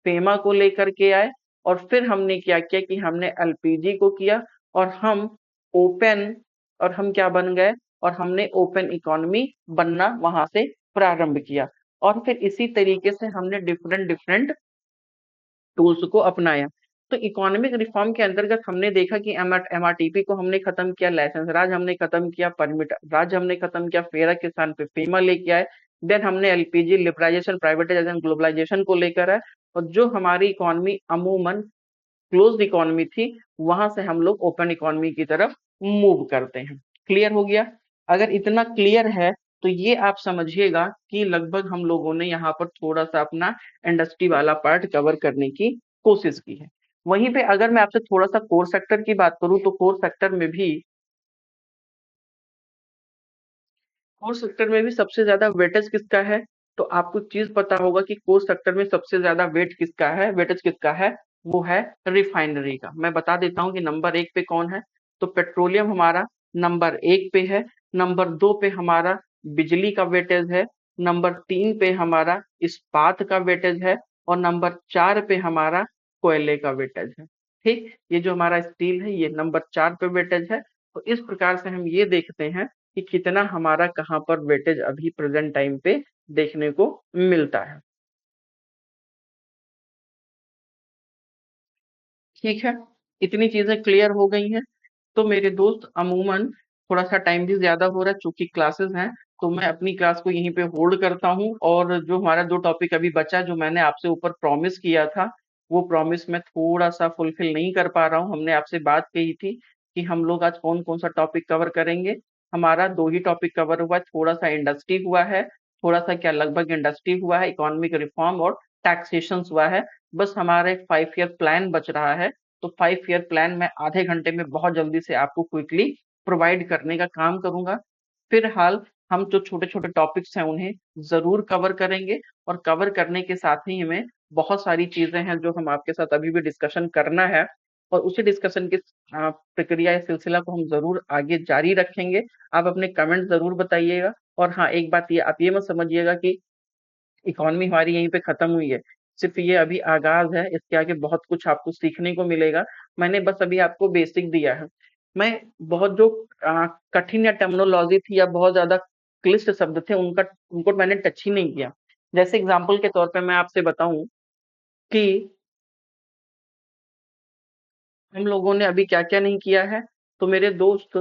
पेमा को लेकर के आए। और फिर हमने क्या किया कि हमने एलपीजी को किया। और हम ओपन और हम क्या बन गए, और हमने ओपन इकोनॉमी बनना वहां से प्रारंभ किया। और फिर इसी तरीके से हमने डिफरेंट डिफरेंट टूल्स को अपनाया। तो इकोनॉमिक रिफॉर्म के अंतर्गत हमने देखा कि एमआरटीपी को हमने खत्म किया, लाइसेंस राज हमने खत्म किया, परमिट राज हमने खत्म किया, फेरा के स्थान पे फेमा लेके आए। देन हमने एलपीजी, लिबरलाइजेशन, प्राइवेटाइजेशन, ग्लोबलाइजेशन को लेकर आए। और जो हमारी इकोनॉमी अमूमन क्लोज्ड इकोनॉमी थी, वहां से हम लोग ओपन इकोनॉमी की तरफ मूव करते हैं। क्लियर हो गया? अगर इतना क्लियर है तो ये आप समझिएगा कि लगभग हम लोगों ने यहाँ पर थोड़ा सा अपना इंडस्ट्री वाला पार्ट कवर करने की कोशिश की है। वहीं पे अगर मैं आपसे थोड़ा सा कोर सेक्टर की बात करूं, तो कोर सेक्टर में भी सबसे ज्यादा वेटेज किसका है? तो आपको चीज पता होगा कि कोर सेक्टर में सबसे ज्यादा वेटेज किसका है, वो है रिफाइनरी का। मैं बता देता हूँ कि नंबर 1 पे कौन है। तो पेट्रोलियम हमारा नंबर 1 पे है। नंबर 2 पे हमारा बिजली का वेटेज है। नंबर 3 पे हमारा इस्पात का वेटेज है। और नंबर 4 पे हमारा कोयले का वेटेज है। ठीक, ये जो हमारा स्टील है, ये नंबर 4 पे वेटेज है। तो इस प्रकार से हम ये देखते हैं कि कितना हमारा कहाँ पर वेटेज अभी प्रेजेंट टाइम पे देखने को मिलता है। ठीक है, इतनी चीजें क्लियर हो गई हैं। तो मेरे दोस्त, अमूमन थोड़ा सा टाइम भी ज्यादा हो रहा है चूंकि क्लासेस हैं, तो मैं अपनी क्लास को यहीं पे होल्ड करता हूँ। और जो हमारा 2 टॉपिक अभी बचा, जो मैंने आपसे ऊपर प्रॉमिस किया था, वो प्रॉमिस मैं थोड़ा सा फुलफिल नहीं कर पा रहा हूँ। हमने आपसे बात कही थी कि हम लोग आज कौन कौन सा टॉपिक कवर करेंगे। हमारा 2 ही टॉपिक कवर हुआ है, थोड़ा सा इंडस्ट्री हुआ है, थोड़ा सा क्या लगभग इंडस्ट्री हुआ है, इकोनॉमिक रिफॉर्म और टैक्सेशन हुआ है। बस हमारा एक 5 ईयर प्लान बच रहा है। तो 5 ईयर प्लान मैं आधे घंटे में बहुत जल्दी से आपको क्विकली प्रोवाइड करने का काम करूंगा। फिलहाल हम जो छोटे छोटे टॉपिक्स हैं उन्हें जरूर कवर करेंगे, और कवर करने के साथ ही हमें बहुत सारी चीजें हैं जो हम आपके साथ अभी भी डिस्कशन करना है, और उसी डिस्कशन की प्रक्रिया या सिलसिला को हम जरूर आगे जारी रखेंगे। आप अपने कमेंट जरूर बताइएगा। और हाँ, एक बात ये आप ये मत समझिएगा कि इकॉनमी हमारी यहीं पे खत्म हुई है। सिर्फ ये अभी आगाज है, इसके आगे बहुत कुछ आपको सीखने को मिलेगा। मैंने बस अभी आपको बेसिक दिया है। मैं बहुत जो कठिन या टर्मिनोलॉजी थी या बहुत ज्यादा क्लिष्ट शब्द थे उनका उनको मैंने टच ही नहीं किया। जैसे एग्जाम्पल के तौर पे मैं आपसे बताऊं कि हम लोगों ने अभी क्या क्या नहीं किया है। तो मेरे दोस्त,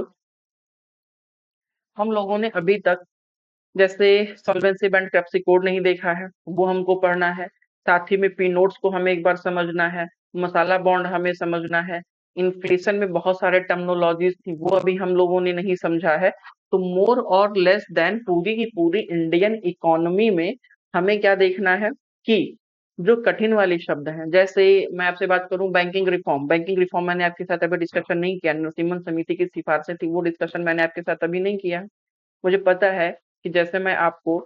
हम लोगों ने अभी तक जैसे सॉल्वेंसी बैंकरप्सी कोड नहीं देखा है, वो हमको पढ़ना है। साथ ही में पी नोट्स को हमें एक बार समझना है। मसाला बॉन्ड हमें समझना है। इन्फ्लेशन में बहुत सारे टर्मिनोलॉजीज थी, वो अभी हम लोगों ने नहीं समझा है। तो मोर और लेस देन पूरी की पूरी इंडियन इकोनॉमी में हमें क्या देखना है कि जो कठिन वाले शब्द हैं, जैसे मैं आपसे बात करूं बैंकिंग रिफॉर्म। बैंकिंग रिफॉर्म मैंने आपके साथ अभी डिस्कशन नहीं किया, नरसिम्हन समिति की सिफारिशें थी, वो डिस्कशन मैंने आपके साथ अभी नहीं किया है। मुझे पता है कि जैसे मैं आपको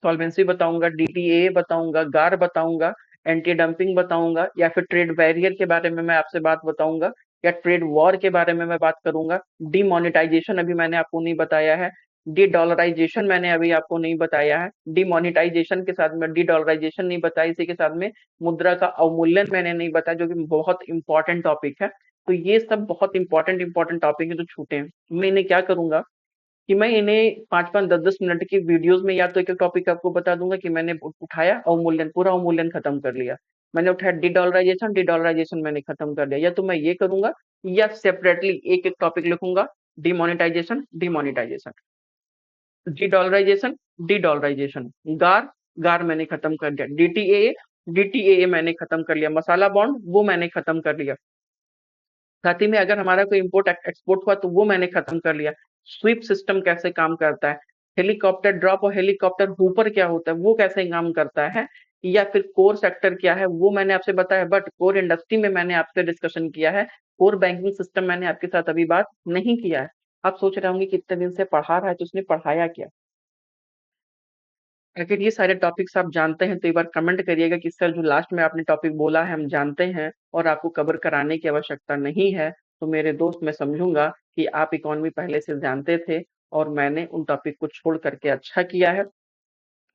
सॉल्वेंसी बताऊंगा, डीटीए बताऊंगा, गार बताऊंगा, एंटी डंपिंग बताऊंगा, या फिर ट्रेड बैरियर के बारे में मैं आपसे बात बताऊंगा, या ट्रेड वॉर के बारे में मैं बात करूंगा। डीमोनेटाइजेशन अभी मैंने आपको नहीं बताया है। डी डॉलराइजेशन मैंने अभी आपको नहीं बताया है। डीमोनेटाइजेशन के साथ में डी डॉलराइजेशन नहीं बताया, इसी के साथ में मुद्रा का अवमूल्यन मैंने नहीं बताया, जो कि बहुत इंपॉर्टेंट टॉपिक है। तो ये सब बहुत इंपॉर्टेंट इंपॉर्टेंट टॉपिक है जो छूटे हैं। मैं इन्हें क्या करूंगा कि मैं इन्हें 5-5, 10-10 मिनट की वीडियोस में या तो एक एक टॉपिक आपको बता दूंगा कि मैंने उठाया अवमूल्यन, पूरा अवमूल्यन खत्म कर लिया। मैंने उठाया डिडॉलराइजेशन, डिडॉलराइजेशन मैंने खत्म कर लिया। या तो मैं ये करूंगा, या सेपरेटली एक एक टॉपिक लिखूंगा, डिमोनेटाइजेशन, डिमोनेटाइजेशन, डिडॉलराइजेशन, डिडॉलराइजेशन, गार, गार मैंने खत्म कर दिया, डीटीए, डीटीए मैंने खत्म कर लिया, मसाला बॉन्ड वो मैंने खत्म कर लिया। साथ ही में अगर हमारा कोई इम्पोर्ट एक्सपोर्ट हुआ तो वो मैंने खत्म कर लिया। स्वीप सिस्टम कैसे काम करता है, हेलीकॉप्टर ड्रॉप और हेलीकॉप्टर हुपर क्या होता है, वो कैसे काम करता है, या फिर कोर सेक्टर क्या है, वो मैंने आपसे बताया। बट कोर इंडस्ट्री में मैंने आपसे डिस्कशन किया है। कोर बैंकिंग सिस्टम मैंने आपके साथ अभी बात नहीं किया है। आप सोच रहे होंगे कितने दिन से पढ़ा रहा है, तो उसने पढ़ाया क्या। अगर ये सारे टॉपिक्स आप जानते हैं तो एक बार कमेंट करिएगा कि सर जो लास्ट में आपने टॉपिक बोला है हम जानते हैं और आपको कवर कराने की आवश्यकता नहीं है। तो मेरे दोस्त, मैं समझूंगा कि आप इकोनॉमी पहले से जानते थे और मैंने उन टॉपिक को छोड़ करके अच्छा किया है।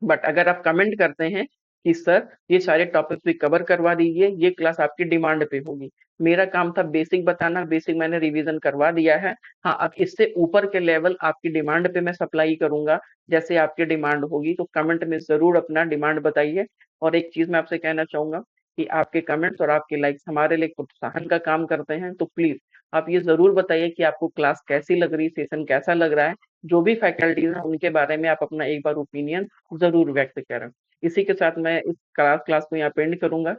बट अगर आप कमेंट करते हैं कि सर ये सारे टॉपिक्स भी कवर करवा दीजिए, ये क्लास आपकी डिमांड पे होगी। मेरा काम था बेसिक बताना, बेसिक मैंने रिवीजन करवा दिया है। हाँ, अब इससे ऊपर के लेवल आपकी डिमांड पे मैं सप्लाई करूंगा। जैसे आपकी डिमांड होगी तो कमेंट में जरूर अपना डिमांड बताइए। और एक चीज मैं आपसे कहना चाहूंगा कि आपके कमेंट्स और आपके लाइक्स हमारे लिए प्रोत्साहन का काम करते हैं। तो प्लीज आप ये जरूर बताइए कि आपको क्लास कैसी लग रही, सेशन कैसा लग रहा है। जो भी फैकल्टीज हैं उनके बारे में आप अपना एक बार ओपिनियन जरूर व्यक्त करें। इसी के साथ मैं इस क्लास को यहाँ पे एंड करूंगा।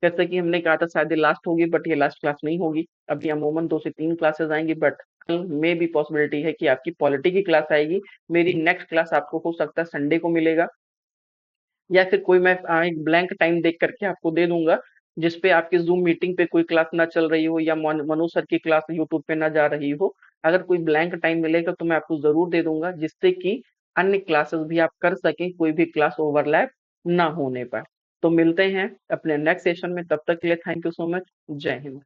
जैसे कि हमने कहा था शायद ये लास्ट होगी, बट ये लास्ट क्लास नहीं होगी। अभी अमूमन 2 से 3 क्लासेस आएंगी, बट कल में भी पॉसिबिलिटी है कि आपकी पॉलिटी की क्लास आएगी। मेरी नेक्स्ट क्लास आपको हो सकता है संडे को मिलेगा, या फिर कोई मैं एक ब्लैंक टाइम देख करके आपको दे दूंगा, जिसपे आपकी जूम मीटिंग पे कोई क्लास ना चल रही हो या मनु सर की क्लास यूट्यूब पे ना जा रही हो। अगर कोई ब्लैंक टाइम मिलेगा तो मैं आपको जरूर दे दूंगा, जिससे कि अन्य क्लासेस भी आप कर सकें, कोई भी क्लास ओवरलैप ना होने पाए। तो मिलते हैं अपने नेक्स्ट सेशन में, तब तक के लिए थैंक यू सो मच। जय हिंद।